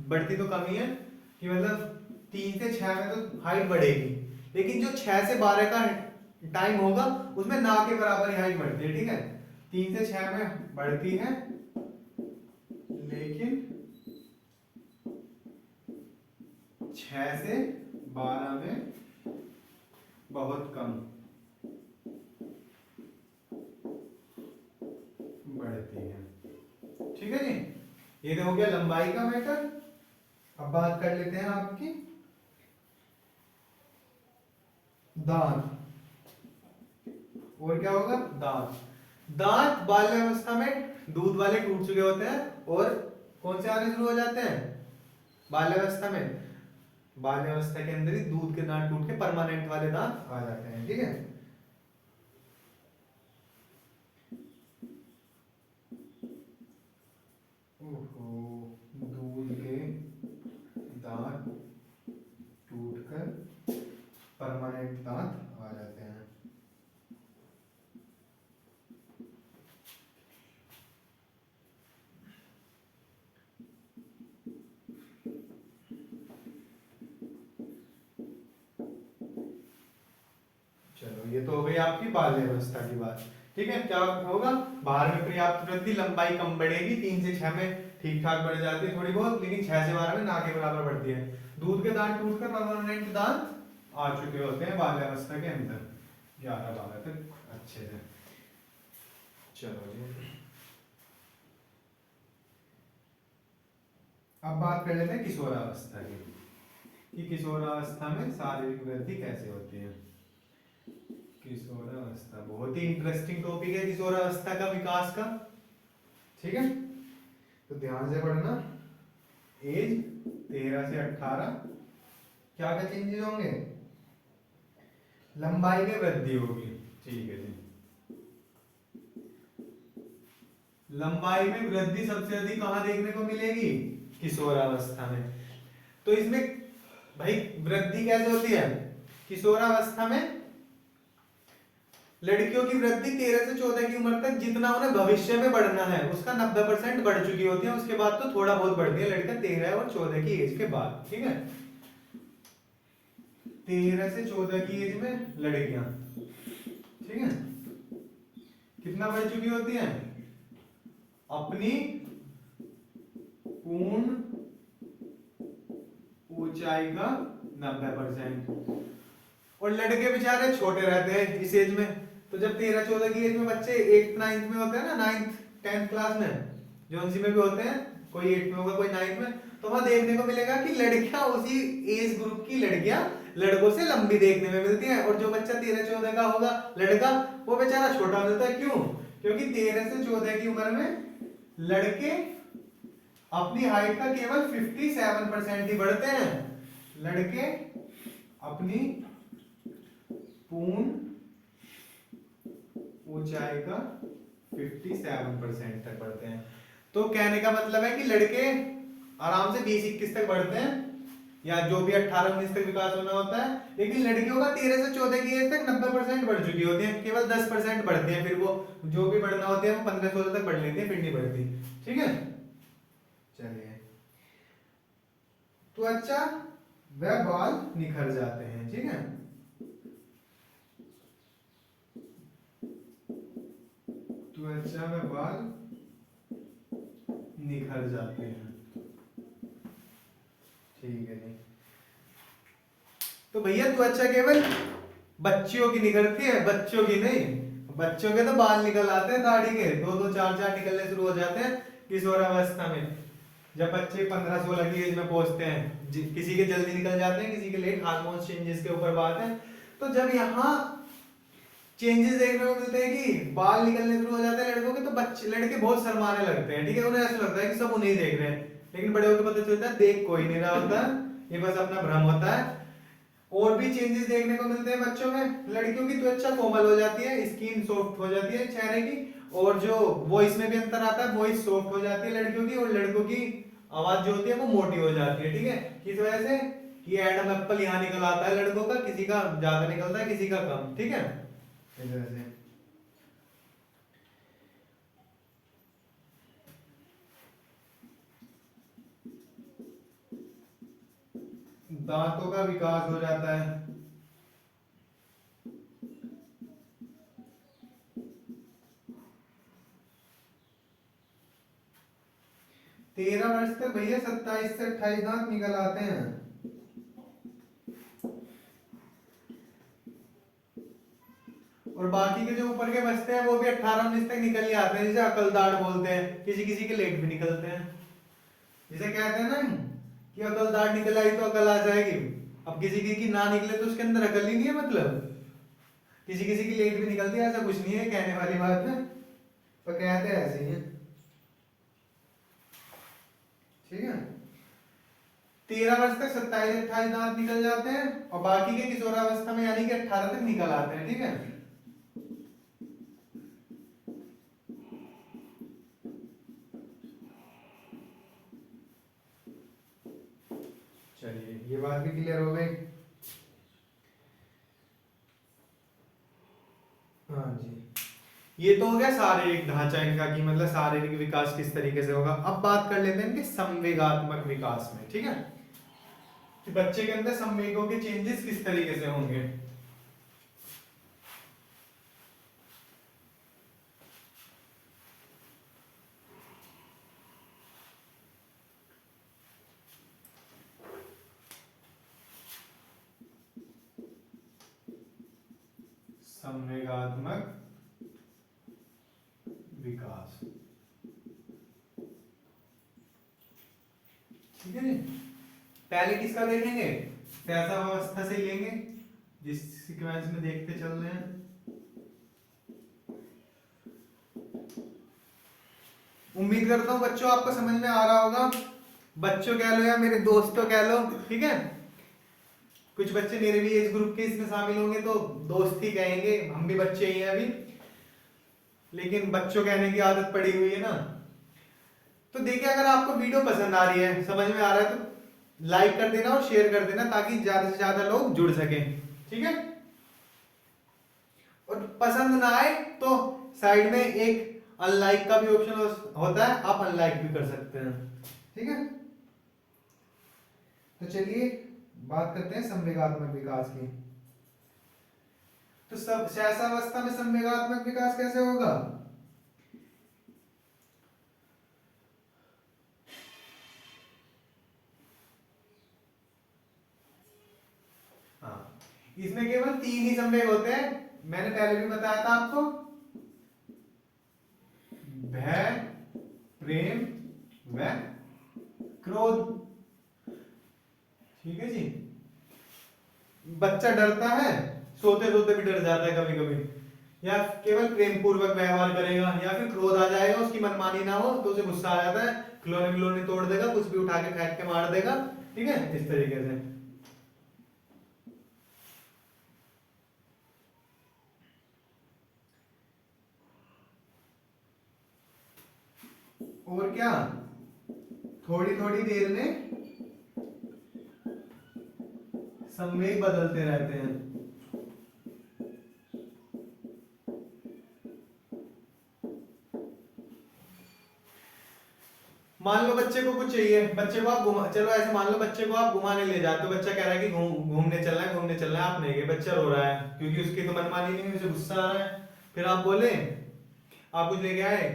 बढ़ती तो कम ही है, कि मतलब 3 से 6 में तो हाइट बढ़ेगी, लेकिन जो 6 से 12 का टाइम होगा उसमें ना के बराबर ही हाइट बढ़ती है, ठीक है। 3 से 6 में बढ़ती है, लेकिन 6 से 12 में बहुत कम बढ़ती है, ठीक है जी। ये तो हो गया लंबाई का मैटर। अब बात कर लेते हैं आपकी दांत। और क्या होगा? दांत। दांत बाल्यावस्था में दूध वाले टूट चुके होते हैं, और कौन से आने शुरू हो जाते हैं बाल्यावस्था में? बाल्यावस्था के अंदर ही दूध के दांत टूट के परमानेंट वाले दांत आ जाते हैं, ठीक है। ओहो, दूध के दांत टूटकर परमानेंट दांत आ जाते हैं। चलो, ये तो हो गई आपकी बाल्यावस्था की बात, ठीक है। क्या होगा? भार में पर्याप्त वृद्धि, लंबाई कम बढ़ेगी, 3 से 6 में ठीक ठाक बढ़ जाती है थोड़ी बहुत, लेकिन 6 से 12 में ना के बराबर बढ़ती है। दूध के दांत टूटकर परमानेंट दांत आ चुके होते हैं बाल्यावस्था के अंदर, 11-12 तक अच्छे से। चलो जी, अब बात कर लेते हैं किशोरावस्था की, कि किशोरावस्था में शारीरिक वृद्धि कैसे होती है। किशोरावस्था बहुत ही इंटरेस्टिंग टॉपिक है, किशोरावस्था का विकास का, ठीक है। तो ध्यान से पढ़ना। एज 13 से 18, क्या क्या चेंजेस होंगे? लंबाई में वृद्धि होगी, ठीक है जी। लंबाई में वृद्धि सबसे अधिक कहां देखने को मिलेगी? किशोरावस्था में। तो इसमें भाई वृद्धि कैसे होती है? किशोरावस्था में लड़कियों की वृद्धि 13 से 14 की उम्र तक जितना उन्हें भविष्य में बढ़ना है उसका 90% बढ़ चुकी होती है, उसके बाद तो थोड़ा बहुत बढ़ती है लड़कियां 13 और 14 की एज के बाद। ठीक है, 13 से 14 की एज में लड़कियां, ठीक है, कितना बढ़ चुकी होती हैं? अपनी पूर्ण ऊंचाई का 90%। और लड़के बेचारे छोटे रहते हैं इस एज में। तो जब 13-14 की एज में बच्चे 8th-9th में होते हैं ना, 9th-10th क्लास में, जो में भी होते हैं, कोई 8th में होगा कोई 9th में, तो वहां देखने को मिलेगा कि लड़कियां उसी एज ग्रुप की लड़कियां लड़कों से लंबी देखने में मिलती हैं। और जो बच्चा 13-14 का होगा लड़का, वो बेचारा छोटा मिलता है। क्यों? क्योंकि 13 से 14 की उम्र में लड़के अपनी हाइट का केवल 57% ही बढ़ते हैं। लड़के अपनी पूर्ण ऊंचाई का 57% तक बढ़ते हैं। तो कहने का मतलब है कि लड़के आराम से 20-21 तक बढ़ते हैं, या जो भी 18-19 तक विकास होना होता है, लेकिन लड़कियों का 13 से 14 की एज तक 90% बढ़ चुकी होती है, केवल 10% बढ़ते हैं। फिर वो जो भी बढ़ना होता है वो 15-16 तक बढ़ लेती है, फिर नहीं बढ़ती। ठीक है, चलिए, त्वचा व बाल निखर जाते हैं। ठीक है, त्वचा में बाल निखर जाते हैं। ठीक है जी। तो भैया त्वचा केवल बच्चियों की निखरती है, बच्चों की नहीं। बच्चों के तो बाल निकल आते हैं दाढ़ी के, 2-2 4-4 निकलने शुरू हो जाते हैं किशोरावस्था में। जब बच्चे 15-16 की एज में पहुंचते हैं, किसी के जल्दी निकल जाते हैं, किसी के लेट, हार्मोन चेंजेस के ऊपर बात है। तो जब यहाँ चेंजेस देखने को मिलते हैं कि बाल निकलने शुरू हो जाते हैं लड़कों के, तो बच्चे लड़के बहुत शर्माने लगते हैं। ठीक है, उन्हें ऐसा लगता है कि सब उन्हें देख रहे हैं, लेकिन बड़े होकर पता चलता है देख कोई नहीं रहा होता, ये बस अपना भ्रम होता है। और भी चेंजेस देखने को मिलते हैं बच्चों में। लड़कियों की त्वचा कोमल हो जाती है, स्किन सॉफ्ट हो जाती है चेहरे की, और जो वॉइस में भी अंतर आता है, वॉइस सॉफ्ट हो जाती है लड़कियों की, और लड़कों की आवाज जो होती है वो मोटी हो जाती है। ठीक है, किस वजह से? कि एडम एप्पल यहाँ निकल आता है लड़कों का, किसी का ज्यादा निकलता है, किसी का कम। ठीक है, इस वजह से। दांतों का विकास हो जाता है। 13 वर्ष तक भैया 27 से 28 दांत निकल आते हैं। और बाकी के जो ऊपर के बचते हैं वो भी 18-19 तक निकल ही आते हैं, जिसे अकलदाढ़ बोलते हैं। किसी किसी के लेट भी निकलते हैं। जिसे कहते हैं ना कि अकलदाढ़ निकल आई तो अकल आ जाएगी। अब किसी की ना निकले तो उसके अंदर अकल ही नहीं है। मतलब किसी किसी की लेट भी निकलती है, ऐसा कुछ नहीं है, कहने वाली बात है, तो कहते हैं ऐसे ही है। ठीक है, 13 वर्ष तक 27-28 दांत निकल जाते हैं, और बाकी के किशोरावस्था में यानी कि 18 तक निकल आते हैं। ठीक है, चलिए ये बात भी क्लियर हो गई। हाँ जी, ये तो हो गया शारीरिक ढांचा इनका, कि मतलब शारीरिक विकास किस तरीके से होगा। अब बात कर लेते हैं इनके संवेगात्मक विकास में। ठीक है, कि बच्चे के अंदर संवेगों के चेंजेस किस तरीके से होंगे। संवेगात्मक विकास, ठीक है जी। पहले किसका देखेंगे? शैशवावस्था से लेंगे, जिस सीक्वेंस में देखते चल रहे हैं। उम्मीद करता हूं बच्चों आपको समझ में आ रहा होगा। बच्चों कह लो या मेरे दोस्तों कह लो, ठीक है। कुछ बच्चे मेरे भी एज ग्रुप के इसमें शामिल होंगे तो दोस्त ही कहेंगे, हम भी बच्चे ही हैं अभी, लेकिन बच्चों कहने की आदत पड़ी हुई है ना। तो देखिए, अगर आपको वीडियो पसंद आ रही है, समझ में आ रहा है, तो लाइक कर देना और शेयर कर देना ताकि ज्यादा से ज्यादा लोग जुड़ सकें। ठीक है, और पसंद ना आए तो साइड में एक अनलाइक का भी ऑप्शन होता है, आप अनलाइक भी कर सकते हैं। ठीक है, तो चलिए बात करते हैं संवेगात्मक विकास की। तो सब सहसावस्था में संवेगात्मक विकास कैसे होगा? हाँ, इसमें केवल 3 ही संवेग होते हैं, मैंने पहले भी बताया था आपको, भय, प्रेम व क्रोध। ठीक है जी, बच्चा डरता है, सोते सोते भी डर जाता है कभी कभी, या केवल प्रेम पूर्वक व्यवहार करेगा, या फिर क्रोध आ जाएगा, उसकी मनमानी ना हो तो उसे गुस्सा आ जाता है, खिलौने खिलौने तोड़ देगा, कुछ भी उठा के फेंक के मार देगा। ठीक है, इस तरीके से। और क्या, थोड़ी थोड़ी देर में संवेग बदलते रहते हैं। मान लो बच्चे को कुछ चाहिए, बच्चे को आप घुमा, चलो ऐसे मान लो बच्चे को आप घुमाने ले जाते हो, बच्चा कह रहा है कि घूमने चलना है, घूमने चलना है, आप नहीं गए, बच्चा रो रहा है क्योंकि उसकी तो मनमानी नहीं हुई, उसे गुस्सा आ रहा है। फिर आप बोले, आप कुछ लेके आए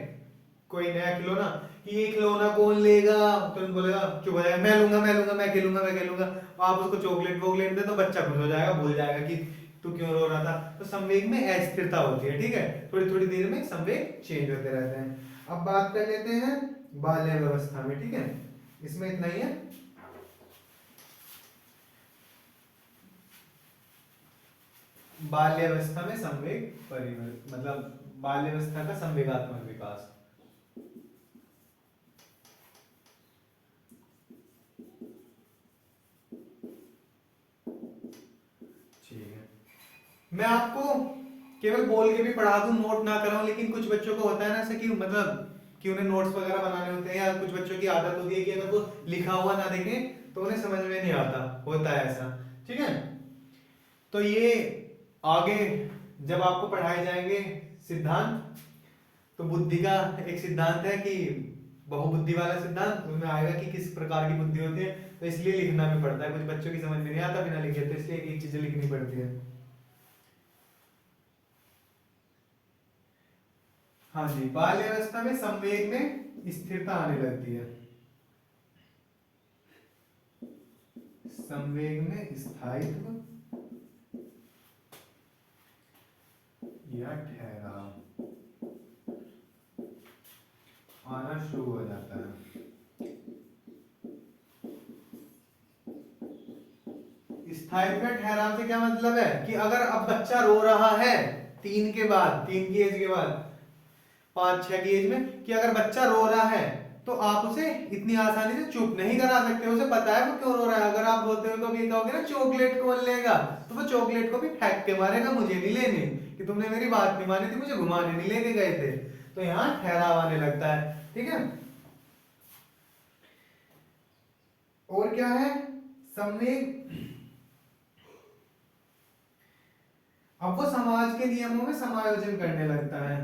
कोई नया खिलौना, कि ये खिलौना कौन लेगा, तो बोलेगा, चुप हो जाएगा, मैं लूंगा मैं लूंगा मैं खेलूंगा मैं खेलूंगा। आप उसको चॉकलेट वॉकलेट दे तो बच्चा खुश हो जाएगा, भूल जाएगा कि तू क्यों रो रहा था। तो संवेग में अस्थिरता होती है। ठीक है, थोड़ी थोड़ी देर में संवेग चेंज होते रहते हैं। अब बात कर लेते हैं बाल्य व्यवस्था में। ठीक है, इसमें इतना ही है। बाल्यावस्था में संवेग परिवर्तन, मतलब बाल्यावस्था का संवेगात्मक विकास। ठीक है, मैं आपको केवल बोल के भी पढ़ा दूं, नोट ना कराऊं, लेकिन कुछ बच्चों को होता है ना ऐसा कि मतलब कि उन्हें नोट्स वगैरह बनाने होते हैं, या कुछ बच्चों की आदत होती है कि अगर वो लिखा हुआ ना देखें तो उन्हें समझ में नहीं आता, होता है ऐसा। ठीक है, तो ये आगे जब आपको पढ़ाए जाएंगे सिद्धांत, तो बुद्धि का एक सिद्धांत है कि बहुबुद्धि वाला सिद्धांत, उसमें आएगा कि किस प्रकार की बुद्धि होती है, तो इसलिए लिखना भी पड़ता है, कुछ बच्चों की समझ में नहीं आता बिना लिखे, तो इसलिए एक चीजें लिखनी पड़ती है। हाँ जी, बाल्य अवस्था में संवेग में स्थिरता आने लगती है, संवेग में स्थायित्व या ठहराव आना शुरू हो जाता है। स्थायित्व में ठहराव से क्या मतलब है कि अगर अब बच्चा रो रहा है 3 के बाद, 3 की एज के बाद, 5-6 की एज में, कि अगर बच्चा रो रहा है तो आप उसे इतनी आसानी से चुप नहीं करा सकते, उसे पता है वो क्यों रो रहा है। अगर आप रोते हो तो भी कहोगे ना चॉकलेट कौन लेगा, तो वो चॉकलेट को भी फेंक के मारेगा, मुझे नहीं लेने, कि तुमने मेरी बात नहीं मानी थी, मुझे घुमाने नहीं लेके गए थे। तो यहाँ ठहराव आने लगता है। ठीक है, और क्या है, संवेग, अब वो समाज के नियमों में समायोजन करने लगता है।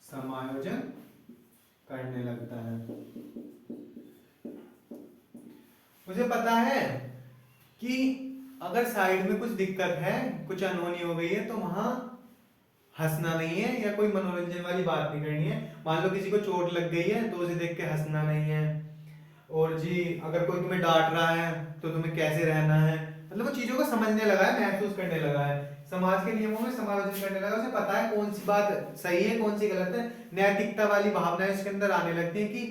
समायोजन करने लगता है, मुझे पता है कि अगर साइड में कुछ दिक्कत है, कुछ अनहोनी हो गई है, तो वहां हंसना नहीं है या कोई मनोरंजन वाली बात नहीं करनी है। मान लो किसी को चोट लग गई है तो उसे देख के हंसना नहीं है। और जी अगर कोई तुम्हें डांट रहा है तो तुम्हें कैसे रहना है, मतलब वो चीजों को समझने लगा है, महसूस करने लगा है, समाज के नियमों में समायोजन करने लगा, उसे पता है कौन सी बात सही है कौन सी गलत है। नैतिकता वाली भावनाएं उसके अंदर आने लगती है कि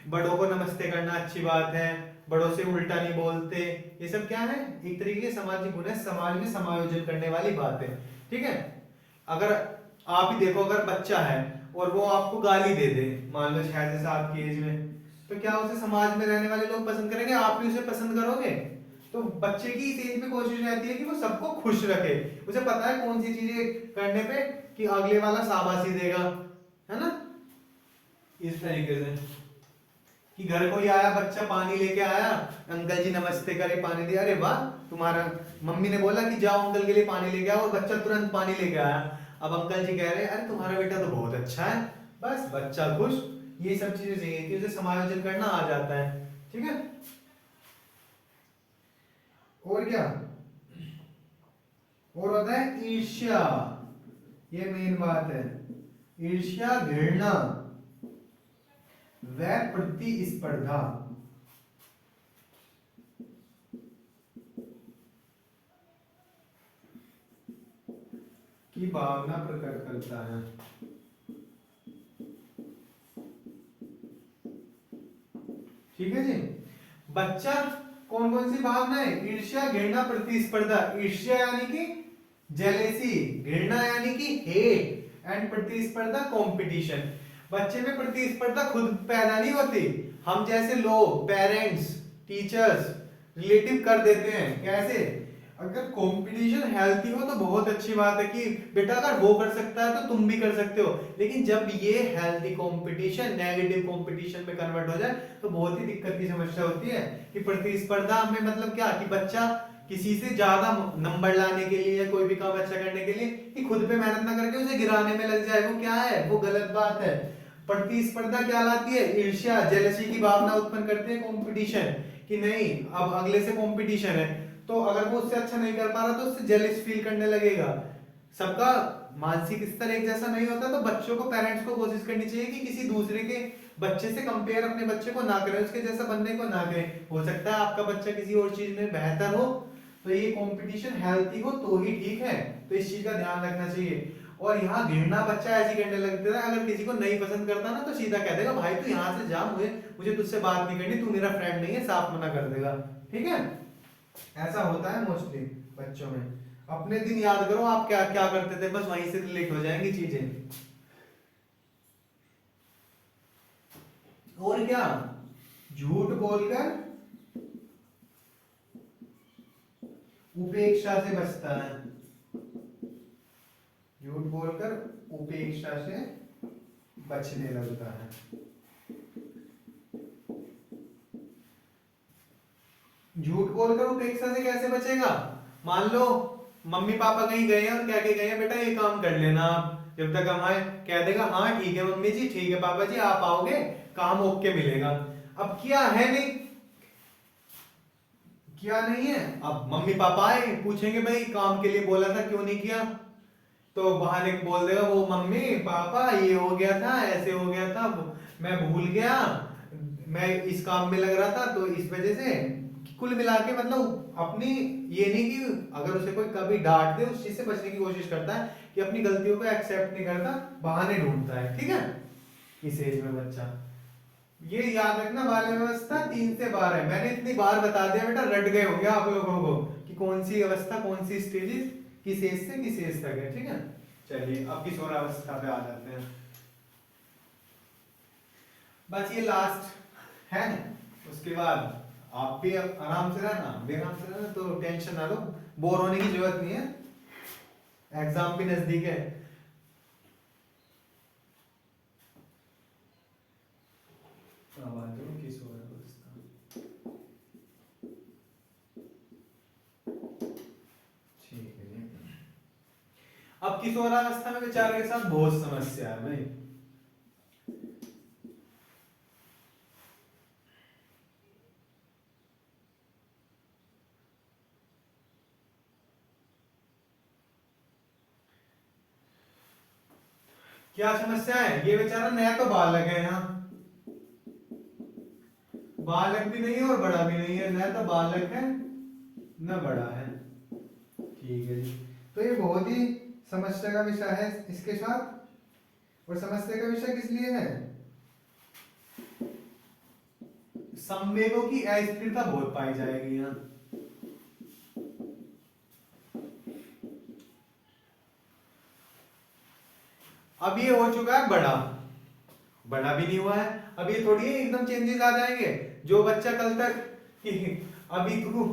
बड़ों को नमस्ते करना अच्छी बात है, बड़ों से उल्टा नहीं बोलते, ये सब क्या है, एक तरीके के सामाजिक गुण है, समाज में समायोजन करने वाली बात है। ठीक है, अगर आप ही देखो, अगर बच्चा है और वो आपको गाली दे दे, मान लो 6 से 7 की एज में, तो क्या उसे समाज में रहने वाले लोग पसंद करेंगे, आप भी उसे पसंद करोगे? तो बच्चे की इस एज में कोशिश रहती है कि वो सबको खुश रखे, उसे पता है कौन सी चीजें करने पे कि अगले वाला शाबाशी देगा, है ना। इस तरीके से कि घर कोई आया, बच्चा पानी लेके आया, अंकल जी नमस्ते करे, पानी दिया, अरे वाह तुम्हारा, मम्मी ने बोला कि जाओ अंकल के लिए पानी लेके आओ, और बच्चा तुरंत पानी लेके आया। अब अंकल जी कह रहे हैं अरे तुम्हारा बेटा तो बहुत अच्छा है, बस बच्चा खुश। ये सब चीजें चाहिए कि उसे समायोजन करना आ जाता है, ठीक है। और क्या, और होता है ईर्ष्या, ये मेन बात है। ईर्ष्या, घृणा व प्रतिस्पर्धा की भावना प्रकट करता है। ठीक है जी। बच्चा कौन कौन सी भावना है, ईर्ष्या, घृणा, प्रतिस्पर्धा। ईर्ष्या यानी कि जेलेसी, घृणा यानी कि हेट, एंड प्रतिस्पर्धा कंपटीशन। बच्चे में प्रतिस्पर्धा खुद पैदा नहीं होती, हम जैसे लोग, पेरेंट्स, टीचर्स, रिलेटिव कर देते हैं। कैसे, अगर कंपटीशन हेल्थी हो तो बहुत अच्छी बात है कि बेटा अगर वो कर सकता है तो तुम भी कर सकते हो, लेकिन जब ये हेल्थी कंपटीशन नेगेटिव कंपटीशन में कन्वर्ट हो जाए तो बहुत ही दिक्कत की समस्या होती है। कि प्रतिस्पर्धा में मतलब क्या, कि बच्चा किसी से ज्यादा नंबर लाने के लिए या कोई भी काम अच्छा करने के लिए कि खुद पे मेहनत ना करके उसे गिराने में लग जाए, वो क्या है, वो गलत बात है। प्रतिस्पर्धा क्या लाती है, ईर्ष्या, जेलसी की भावना उत्पन्न करती है। कंपटीशन, कि नहीं अब अगले से कंपटीशन है, तो अगर वो उससे अच्छा नहीं कर पा रहा तो उससे जेलस फील करने लगेगा। सबका मानसिक स्तर एक जैसा नहीं होता, तो बच्चों को, पेरेंट्स को कोशिश करनी चाहिए कि किसी दूसरे के बच्चे से कंपेयर अपने बच्चे को ना करें, उसके जैसा बनने को ना करें। हो सकता है आपका बच्चा किसी और चीज में बेहतर हो, तो ये कंपटीशन हेल्थी हो तो ही ठीक है, तो इस चीज का ध्यान रखना चाहिए। और यहाँ घृणा बच्चा ऐसी करने लगता है, अगर किसी को नहीं पसंद करता ना तो सीधा कह देगा भाई तू यहाँ से जा, मुझे तुझसे बात नहीं करनी, तू मेरा फ्रेंड नहीं है, साफ मना कर देगा। ठीक है, ऐसा होता है मोस्टली बच्चों में। अपने दिन याद करो आप क्या क्या करते थे, बस वहीं से रिलेट हो जाएंगी चीजें। और क्या, झूठ बोलकर उपेक्षा से बचता है, झूठ बोलकर उपेक्षा से बचने लगता है। झूठ बोलकर उपेक्षा से कैसे बचेगा, मान लो मम्मी पापा कहीं गए हैं और क्या के गए हैं, बेटा ये काम कर लेना आप, जब तक हम आए, कह देगा हाँ ठीक है मम्मी जी, ठीक है पापा जी, आप आओगे काम ओके मिलेगा। अब क्या है नहीं, क्या नहीं है, अब मम्मी पापा आए पूछेंगे भाई काम के लिए बोला था क्यों नहीं किया, तो बहाने बोल देगा वो मम्मी पापा ये हो गया था, ऐसे हो गया था, मैं भूल गया, मैं इस काम में लग रहा था तो इस वजह से। कुल मिला के मतलब अपनी, ये नहीं कि अगर उसे कोई कभी डांट दे उस चीज से बचने की कोशिश करता है, कि अपनी गलतियों को एक्सेप्ट नहीं करता, बहाने ढूंढता है। ठीक है, इस एज में बच्चा, ये याद रखना बाल व्यवस्था 3 से 12 है। मैंने इतनी बार बता दिया बेटा, रट गए होंगे आप लोगों को कि कौन सी अवस्था, कौन सी स्टेजेस किस एज से किस एज तक है। ठीक है, चलिए अब किशोरावस्था पे आ जाते हैं। बस ये लास्ट है, उसके बाद आप भी आराम से रहना, बेआराम से रहना, तो टेंशन ना लो, बोर होने की जरूरत नहीं है, एग्जाम भी नजदीक है। अब आते हैं किशोरावस्था। ठीक है जी। अब किशोरावस्था में बेचारे के साथ बहुत समस्या है भाई। क्या समस्या है, ये बेचारा नया तो बालक है, यहाँ बालक भी नहीं है और बड़ा भी नहीं है, न तो बालक है न बड़ा है। ठीक है जी, तो ये बहुत ही समस्या का विषय है इसके साथ। और समस्या का विषय किस लिए है, संवेगों की अस्थिरता बहुत पाई जाएगी यहाँ। अब ये हो चुका है बड़ा, बड़ा भी नहीं हुआ है, अब ये थोड़ी एकदम चेंजेस आ जाएंगे। जो बच्चा कल तक कि अभी तू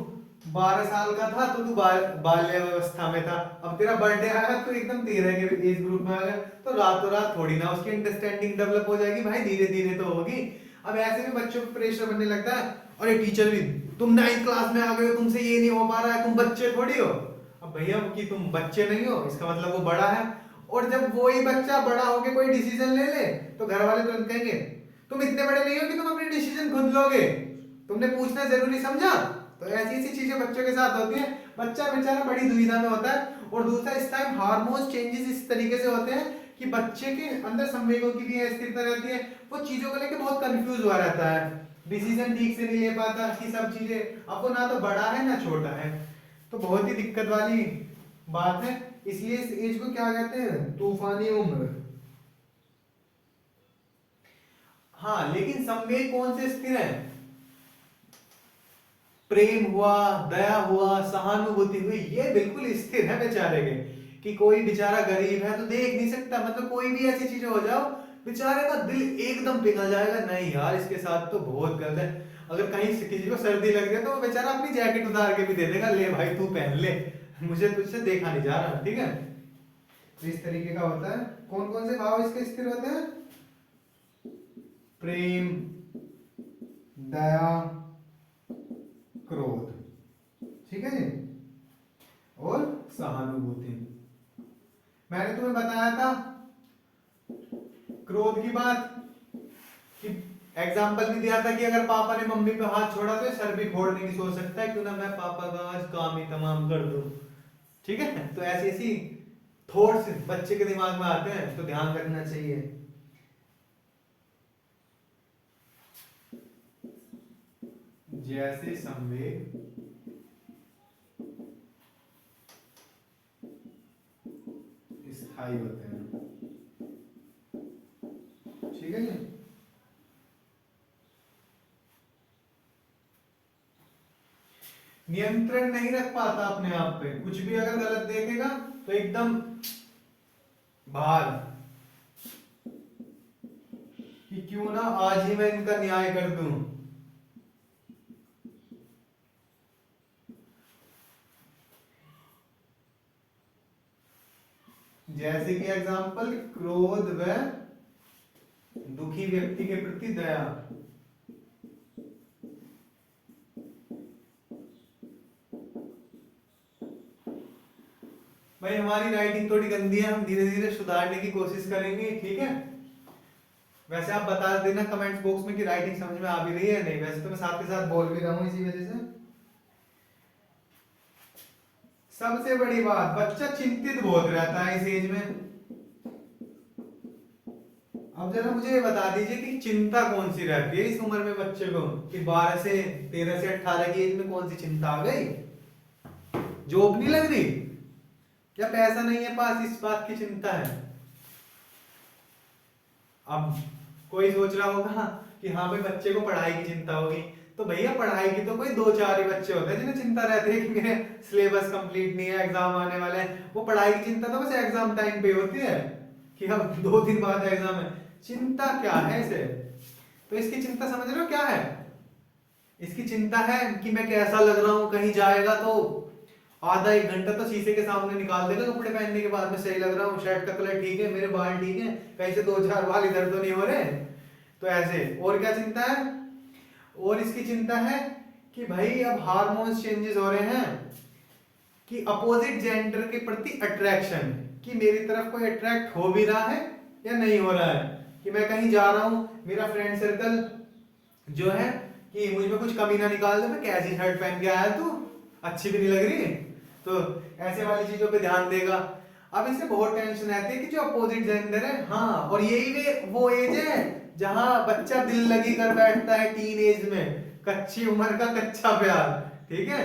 12 साल का था तो तू बाल्यावस्था में था, अब तेरा बर्थडे आया तो एकदम 13 के एज ग्रुप में आ गया, तो रातों रात थोड़ी ना उसकी अंडरस्टैंडिंग डेवलप हो जाएगी भाई, धीरे धीरे तो होगी। अब ऐसे में बच्चों को प्रेशर बनने लगता है, अरे टीचर भी, तुम 9th क्लास में आ गए हो, तुमसे ये नहीं हो पा रहा है, तुम बच्चे थोड़ी हो। अब भैया कि तुम बच्चे नहीं हो इसका मतलब वो बड़ा है, और जब वही बच्चा बड़ा होके कोई डिसीजन ले ले तो घर वाले तुरंत कहेंगे तुम इतने बड़े नहीं हो कि तुम अपनी डिसीजन खुद लोगे, तुमने पूछना जरूरी समझा। तो ऐसी ऐसी चीजें बच्चों के साथ होती है, बच्चा बेचारा बड़ी दुविधा में होता है। और दूसरा, इस टाइम हार्मोन्स चेंजेस इस तरीके से होते हैं कि बच्चे के अंदर संवेगों की भी स्थिरता रहती है, वो चीजों को लेकर बहुत कंफ्यूज हुआ रहता है, डिसीजन ठीक से नहीं ले पाता कि सब चीजें, अब वो ना तो बड़ा है ना छोटा है, तो बहुत ही दिक्कत वाली बात है। इसलिए इस एज को क्या कहते हैं, तूफानी उम्र। हाँ, लेकिन संवेग कौन से स्थिर है, प्रेम हुआ, दया हुआ, सहानुभूति हुई, ये बिल्कुल स्थिर है बेचारे के। कि कोई बेचारा गरीब है तो देख नहीं सकता, मतलब कोई भी ऐसी चीजें हो जाओ बेचारे का दिल एकदम पिघल जाएगा, नहीं यार इसके साथ तो बहुत गलत है। अगर कहीं से किसी को सर्दी लग गई तो वो बेचारा अपनी जैकेट उतार के भी दे देगा, ले भाई तू पहन ले, मुझे तुझसे देखा नहीं जा रहा, ठीक है। तो इस तरीके का होता है। कौन कौन से भाव इसके स्थिर होते हैं, प्रेम, दया, क्रोध, ठीक है जी, और सहानुभूति। मैंने तुम्हें बताया था क्रोध की बात, कि एग्जाम्पल भी दिया था कि अगर पापा ने मम्मी पे हाथ छोड़ा तो सर भी फोड़ने की सोच सकता है, क्यों ना मैं पापा का आज काम ही तमाम कर दूं, ठीक है। तो ऐसी ऐसी थॉट्स बच्चे के दिमाग में आते हैं, तो ध्यान रखना चाहिए। जैसे संवेग स्थायी होते हैं, ठीक है जी। नियंत्रण नहीं रख पाता अपने आप पे, कुछ भी अगर गलत देखेगा तो एकदम बाहर, कि क्यों ना आज ही मैं इनका न्याय कर दूं। जैसे कि एग्जाम्पल, क्रोध व दुखी व्यक्ति के प्रति दया। भाई हमारी राइटिंग थोड़ी गंदी है, हम धीरे धीरे सुधारने की कोशिश करेंगे, ठीक है। वैसे आप बता देना कमेंट्स बॉक्स में कि राइटिंग समझ में आ भी रही है नहीं, वैसे तो मैं साथ के साथ बोल भी रहा हूँ इसी वजह से। सबसे बड़ी बात, बच्चा चिंतित बहुत रहता है इस एज में। अब जरा मुझे ये बता दीजिए कि चिंता कौन सी रहती है इस उम्र में बच्चे को, कि 12 से 13 से 18 की एज में कौन सी चिंता आ गई, जॉब नहीं लग रही, या पैसा नहीं है पास, इस बात की चिंता है। अब कोई सोच रहा होगा कि हाँ भाई बच्चे को पढ़ाई की चिंता होगी, तो भैया पढ़ाई की तो कोई 2-4 ही बच्चे होते हैं जिन्हें चिंता रहती है कि मेरे सिलेबस कंप्लीट नहीं है, एग्जाम आने वाले हैं। वो पढ़ाई की चिंता तो बस एग्जाम टाइम पे होती है कि अब 2 दिन बाद एग्जाम है। चिंता क्या है इसे, तो इसकी चिंता समझ रहे हो क्या है, इसकी चिंता है कि मैं कैसा लग रहा हूं, कहीं जाएगा तो आधा 1 घंटा तो शीशे के सामने निकाल देगा कपड़े पहनने के बाद में, सही लग रहा हूँ, शर्ट का कलर ठीक है, मेरे बाल ठीक है, कहीं से 2-4 बाल इधर तो नहीं हो रहे। तो ऐसे, और क्या चिंता है, और इसकी चिंता है कि भाई अब हार्मोन्स चेंजेस हो रहे हैं, कि अपोजिट जेंडर के प्रति अट्रैक्शन, कि मेरी तरफ कोई अट्रैक्ट हो भी रहा है या नहीं हो रहा है, कि मैं कहीं जा रहा हूं, मेरा फ्रेंड सर्कल जो है कि मुझ में कुछ कमी ना निकाल दे, मैं कैसी शर्ट पहन के आया तू, अच्छी भी नहीं लग रही, तो ऐसे वाली चीजों पे ध्यान देगा। अब इसे बहुत टेंशन रहती है कि जो अपोजिट जेंडर है, हाँ, और यही वो एज है जहां बच्चा दिल लगी कर बैठता है, टीन एज में, कच्ची उम्र का कच्चा प्यार, ठीक है।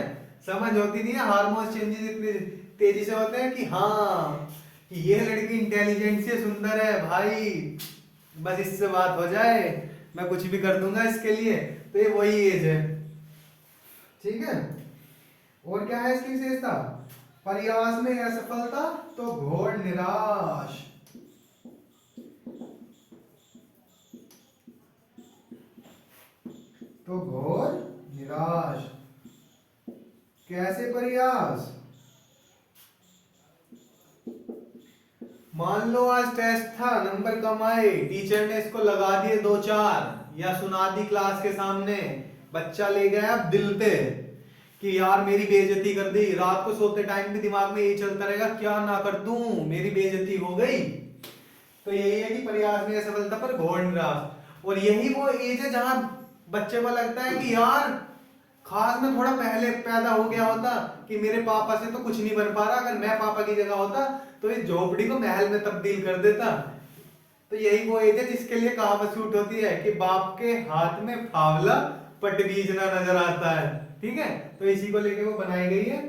समझ होती नहीं है, हार्मोन चेंजेस इतनी तेजी से होते हैं कि हाँ, कि ये लड़की इंटेलिजेंट से सुंदर है भाई, बस इससे बात हो जाए, मैं कुछ भी कर दूंगा इसके लिए, तो ये वही एज है, ठीक है। और क्या है इसकी विशेषता, प्रयास में असफलता तो घोर निराश, तो घोर निराश कैसे प्रयास? मान लो आज टेस्ट था, नंबर कम आए, टीचर ने इसको लगा दिए 2-4 या सुना दी क्लास के सामने, बच्चा ले गया दिल पे कि यार मेरी बेइज्जती कर दी, रात को सोते टाइम भी दिमाग में यही चलता रहेगा क्या ना कर दूं, मेरी बेइज्जती हो गई। तो यही है कि प्रयास में असफलता पर घोर निराश। और यही वो एज है जहां बच्चे को लगता है कि यार खास में थोड़ा पहले पैदा हो गया होता कि मेरे पापा से तो कुछ नहीं बन पा रहा, अगर मैं पापा की जगह होता तो इस झोपड़ी को महल में तब्दील कर देता। तो यही वो एज है जिसके लिए कहावत सूट होती है कि बाप के हाथ में फावला पट बीजना नजर आता है। ठीक है, तो इसी को लेके वो बनाई गई है।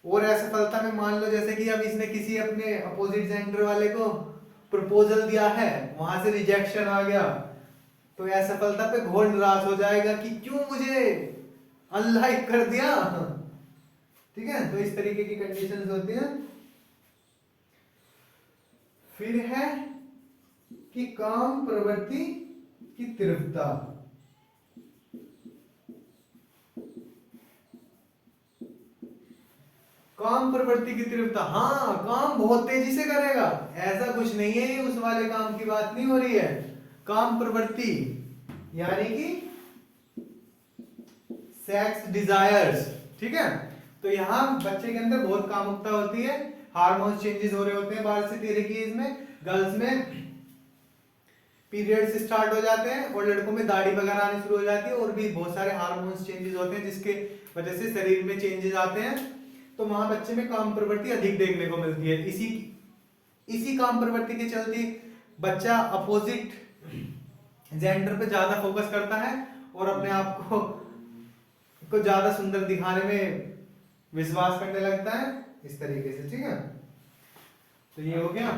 और असफलता में मान लो जैसे कि अब इसने किसी अपने अपोजिट जेंडर वाले को प्रपोजल दिया है, वहां से रिजेक्शन आ गया, तो असफलता पे घोर निराश हो जाएगा कि क्यों मुझे अनलाइक कर दिया। ठीक है, तो इस तरीके की कंडीशंस होती हैं। फिर है कि काम प्रवृत्ति की तीव्रता। काम प्रवृत्ति की तीव्रता, हाँ काम बहुत तेजी से करेगा, ऐसा कुछ नहीं है, ये उस वाले काम की बात नहीं हो रही है। काम प्रवृत्ति यानी कि सेक्स डिजायर्स। ठीक है, तो यहाँ बच्चे के अंदर बहुत कामुकता होती है, हार्मोन्स चेंजेस हो रहे होते हैं 12 से 13 की एज में। गर्ल्स में पीरियड्स स्टार्ट हो जाते हैं और लड़कों में दाढ़ी वगैरह आनी शुरू हो जाती है, और भी बहुत सारे हार्मोन्स चेंजेस होते हैं जिसके वजह से शरीर में चेंजेस आते हैं। तो वहां बच्चे में काम प्रवृत्ति अधिक देखने को मिलती है। इसी काम प्रवृत्ति के चलते बच्चा अपोजिट जेंडर पे ज्यादा फोकस करता है और अपने आप को ज्यादा सुंदर दिखाने में विश्वास करने लगता है, इस तरीके से। ठीक है, तो ये हो गया।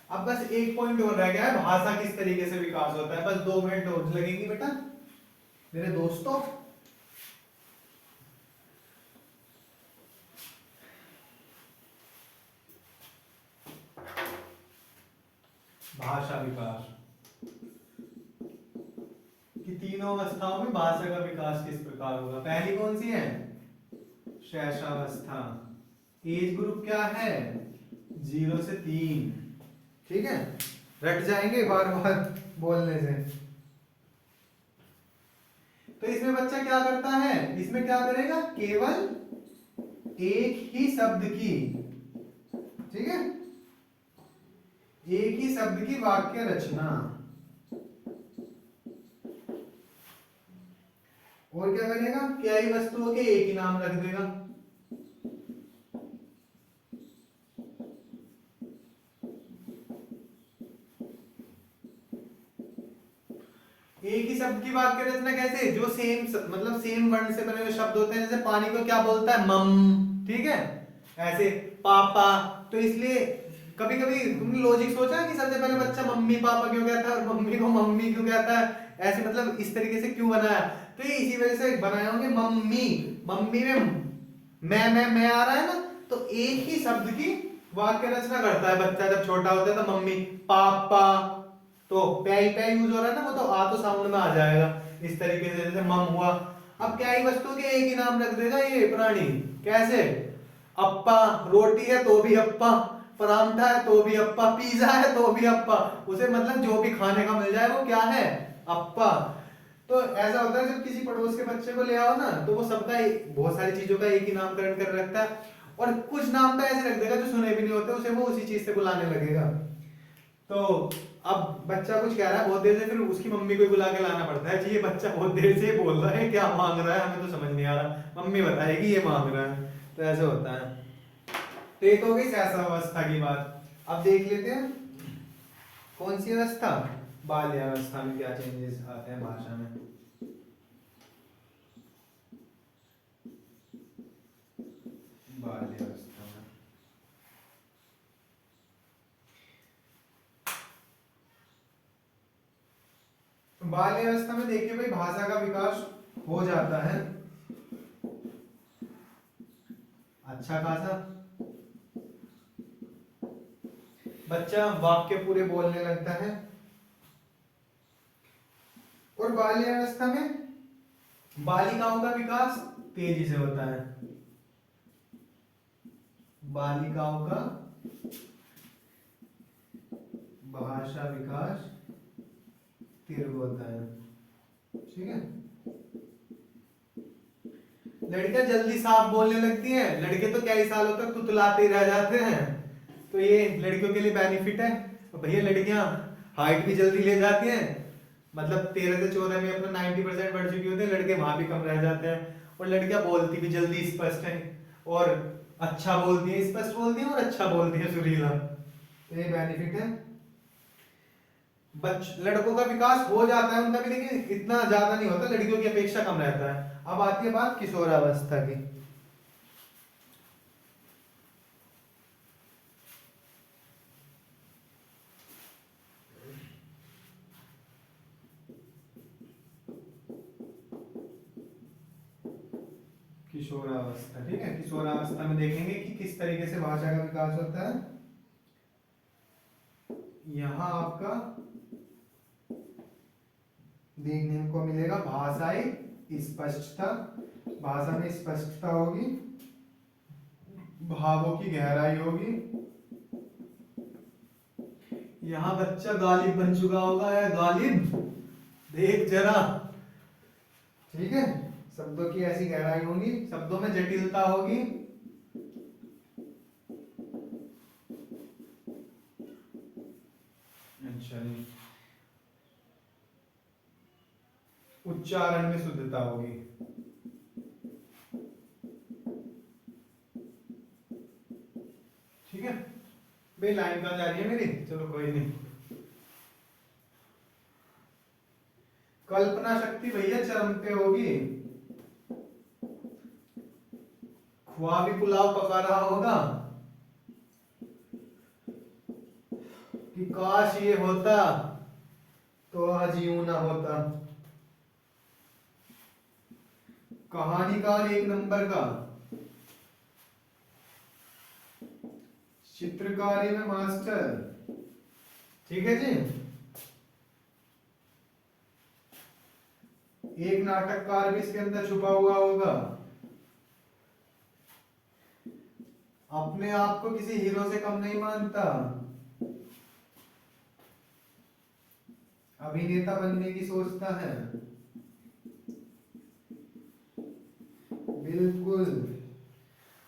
अब बस एक पॉइंट और रह गया है, भाषा किस तरीके से विकास होता है। बस 2 मिनट और लगेंगी बेटा मेरे दोस्तों। भाषा विकास कि तीनों अवस्थाओं में भाषा का विकास किस प्रकार होगा। पहली कौन सी है? शैशवावस्था। एज ग्रुप क्या है? 0 से 3। ठीक है, रट जाएंगे बार बार बोलने से। तो इसमें बच्चा क्या करता है, इसमें क्या करेगा, केवल एक ही शब्द की, ठीक है, एक ही शब्द की वाक्य रचना। और क्या करेगा, क्या ही वस्तुओं के एक ही नाम रख देगा। एक ही शब्द की वाक्य रचना कैसे, जो सेम मतलब सेम वर्ण से बने हुए शब्द होते हैं। जैसे पानी को क्या बोलता है, मम। ठीक है, ऐसे पापा। तो इसलिए कभी कभी तुमने लॉजिक सोचा है कि सबसे पहले बच्चा मम्मी पापा क्यों कहता है और मम्मी को मम्मी क्यों कहता है, ऐसे मतलब इस तरीके से क्यों बनाया। तो ये इसी वजह से बनाए होंगे। मम्मी, मम्मी में मैं आ रहा है ना, तो एक ही शब्द की वाक्य रचना करता है बच्चा जब छोटा होता है। तो मम्मी, पापा, तो पे यूज हो रहा है ना, वो तो आ तो साउंड में आ जाएगा इस तरीके से, जैसे मम हुआ। अब क्या ही वस्तु के एक ही नाम रख देगा ये प्राणी, कैसे, अप्पा, रोटी है तो भी अप्पा, परांठा है तो भी अप्पा, पिज्जा है तो भी अप्पा। उसे मतलब जो भी खाने का मिल जाए वो क्या है, अप्पा। तो ऐसा होता है जब किसी पड़ोस के बच्चे को ले आओ ना, तो वो सबका बहुत सारी चीजों का एक ही नामकरण कर रखता है, और कुछ नाम तो ऐसे रख देगा जो सुने भी नहीं होते, उसे वो उसी चीज से बुलाने लगेगा। तो अब बच्चा कुछ कह रहा है बहुत देर से, फिर उसकी मम्मी को बुला के लाना पड़ता है कि ये बच्चा बहुत देर से बोल रहा है, क्या मांग रहा है, हमें तो समझ नहीं आ रहा, मम्मी बताएगी ये मांग रहा है। तो ऐसे होता है। तो ये तो हो गई शैशवावस्था की बात। अब देख लेते हैं कौन सी अवस्था, बाल्यावस्था में क्या चेंजेस आते हैं भाषा में। बाल्यावस्था में बाल्यावस्था में देखिए भाई, भाषा का विकास हो जाता है अच्छा खासा। बच्चा वाक्य पूरे बोलने लगता है, और बाल्यावस्था में बालिकाओं का विकास तेजी से होता है। बालिकाओं का भाषा विकास तीव्र होता है। ठीक है, लड़कियां जल्दी साफ बोलने लगती हैं, लड़के तो कई सालों तक तुतलाते रह जाते हैं, तो ये लड़कियों के लिए बेनिफिट है। और भैया लड़कियां हाइट भी जल्दी ले जाती हैं, मतलब 13 से 14 में अपना 90% बढ़ चुकी होती है, लड़के वहां भी कम रह जाते हैं। और लड़कियां बोलती भी जल्दी स्पष्ट है, और अच्छा बोलती है, स्पष्ट बोलती है और अच्छा बोलती है, सुरीला। तो ये बेनिफिट है। लड़कों का विकास हो जाता है उनका भी, लेकिन इतना ज्यादा नहीं होता, लड़कियों की अपेक्षा कम रहता है। अब आती है बात किशोरावस्था की। किशोरावस्था, ठीक है, किशोरावस्था में देखेंगे कि किस तरीके से भाषा का विकास होता है। यहां आपका देखने को मिलेगा भाषाई स्पष्टता, भाषा में स्पष्टता होगी, भावों की गहराई होगी। यहां बच्चा गालिब बन चुका होगा, या गालिब देख जरा, ठीक है। शब्दों की ऐसी गहराई होगी, शब्दों में जटिलता होगी, अच्छा जी, उच्चारण में शुद्धता होगी। ठीक है भाई, लाइन कहाँ जा रही है मेरी, चलो कोई नहीं। कल्पना शक्ति भैया चरम पे होगी, ख्वाबी पुलाव पका रहा होगा कि काश ये होता तो आज यूं ना होता। कहानीकार एक नंबर का, चित्रकारी में मास्टर, ठीक है जी। एक नाटककार भी इसके अंदर छुपा हुआ होगा, अपने आप को किसी हीरो से कम नहीं मानता, अभिनेता बनने की सोचता है, बिल्कुल,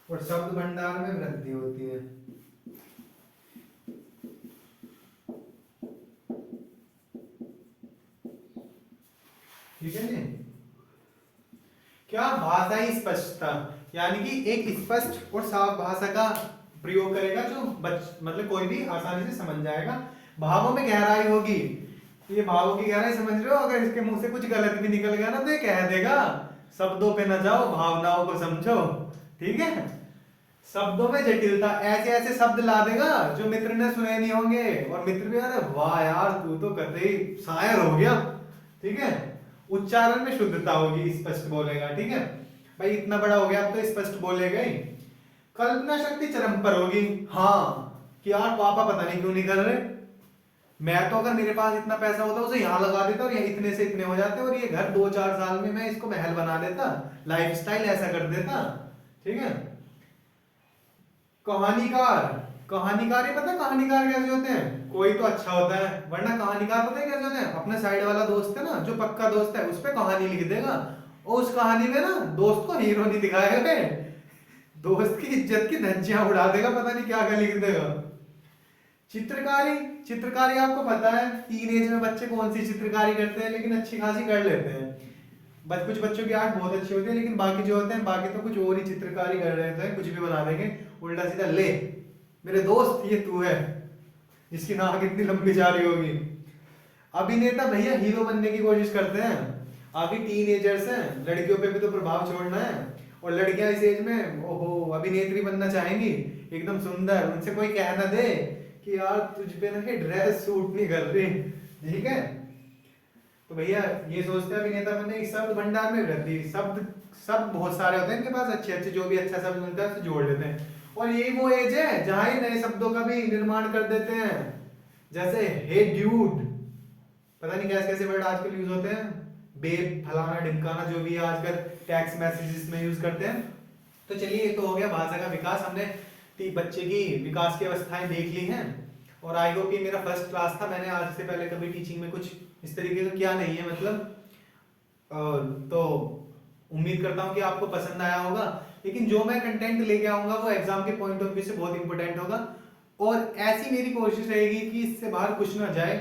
और शब्द भंडार में वृद्धि होती है। ठीक है जी, क्या भाषाई स्पष्टता, यानी कि एक स्पष्ट और साफ भाषा का प्रयोग करेगा जो मतलब कोई भी आसानी से समझ जाएगा। भावों में गहराई होगी, ये भावों की गहराई समझ रहे हो, अगर इसके मुंह से कुछ गलत भी निकल गया ना तो ये कह देगा शब्दों पे न जाओ, भावनाओं को समझो। ठीक है, शब्दों में जटिलता, ऐसे ऐसे शब्द ला देगा जो मित्र ने सुने नहीं होंगे, और मित्र भी अरे वाह यार तू तो कतई शायर हो गया। ठीक है, उच्चारण में शुद्धता होगी, स्पष्ट बोलेगा। ठीक है भाई, इतना बड़ा हो गया अब तो स्पष्ट बोलेगा ही। कल्पना शक्ति चरम पर होगी, हाँ कि यार पापा पता नहीं क्यों नहीं कर रहे, मैं तो अगर मेरे पास इतना पैसा होता उसे यहाँ लगा देता और ये इतने से इतने हो जाते, और ये घर 2-4 साल में मैं इसको महल बना देता, लाइफस्टाइल ऐसा कर देता। ठीक है, कहानीकार, कहानीकार ये पता है कहानीकार कैसे होते हैं, कोई तो अच्छा होता है, वरना कहानीकार पता है कैसे होते हैं, अपने साइड वाला दोस्त है ना, जो पक्का दोस्त है, उस पर कहानी लिख देगा, और उस कहानी में ना दोस्त को हीरो नहीं दिखाएगा, दोस्त की इज्जत की धज्जियां उड़ा देगा, पता नहीं क्या क्या लिख देगा। चित्रकारी, चित्रकारी आपको पता है टीन एज में बच्चे कौन सी चित्रकारी करते हैं, लेकिन अच्छी खासी कर लेते हैं। कुछ बच्चों की आर्ट बहुत अच्छी होती है, लेकिन बाकी जो होते हैं बाकी तो कुछ और ही चित्रकारी कर रहे थे, कुछ भी बना देंगे उल्टा सीधा। ले मेरे दोस्त ये तू है जिसकी नाक इतनी लंबी जा रही होगी। अभिनेता भैया हीरो बनने की कोशिश करते हैं, अभी टीनेजर्स हैं, लड़कियों पे भी तो प्रभाव छोड़ना है, और लड़कियां इस एज में ओहो अभिनेत्री बनना चाहेंगी, एकदम सुंदर, उनसे कोई कह ना दे कि यार तुझ पे ना ये ड्रेस सूट नहीं कर रही। ठीक है, तो भैया ये सोचते हैं अभिनेता बनने की, शब्द भंडार में वृद्धि, शब्द शब्द बहुत सारे होते हैं इनके पास, अच्छे अच्छे, जो भी अच्छा शब्द मिलता है उसे जोड़ लेते हैं। और ये वो एज है जहां ये नए शब्दों का भी निर्माण कर देते हैं, जैसे हे ड्यूड, पता नहीं कैसे कैसे वर्ड आजकल यूज होते हैं, बेब, फलाना ढिमकाना, जो भी आजकल टेक्स्ट मैसेजेस में यूज करते हैं। तो चलिए ये तो हो गया भाषा का विकास, हमने बच्चे की विकास की अवस्थाएं देख ली हैं। और आई होप ये मेरा फर्स्ट क्लास था, मैंने आज से पहले कभी टीचिंग में कुछ इस तरीके का किया नहीं है मतलब। तो उम्मीद करता हूँ कि आपको पसंद आया होगा। लेकिन जो मैं कंटेंट लेके आऊंगा वो एग्जाम के पॉइंट ऑफ व्यू से बहुत इंपॉर्टेंट होगा, और ऐसी मेरी कोशिश रहेगी कि इससे बाहर कुछ ना जाए,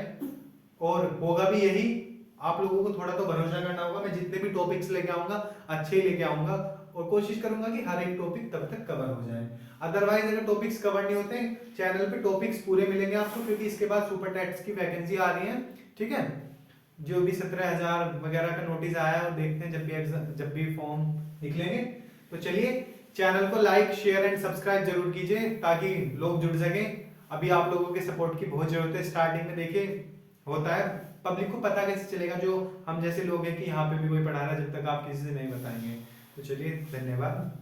और होगा भी यही। आप लोगों को थोड़ा तो भरोसा करना होगा, मैं जितने भी टॉपिक्स लेके आऊंगा अच्छे ही लेके आऊंगा, और कोशिश करूंगा कि हर एक टॉपिक तब तक कवर हो जाए। अदरवाइज अगर टॉपिक्स कवर नहीं होते, चैनल पे टॉपिक्स पूरे मिलेंगे आपको, क्योंकि इसके बाद सुपर टेट्स की वैकेंसी आ रही है, ठीक है। जो भी 17,000 वगैरह का नोटिस आया है, और देखते हैं जब भी फॉर्म निकलेंगे। तो चलिए, चैनल को लाइक शेयर एंड सब्सक्राइब जरूर कीजिए ताकि लोग जुड़ सकें। अभी आप लोगों के सपोर्ट की बहुत जरूरत है। स्टार्टिंग में देखिए होता है, पब्लिक को पता कैसे चलेगा जो हम जैसे लोग हैं कि यहाँ पे भी कोई पढ़ा रहा है, जब तक आप किसी से नहीं बताएंगे। तो चलिए, धन्यवाद।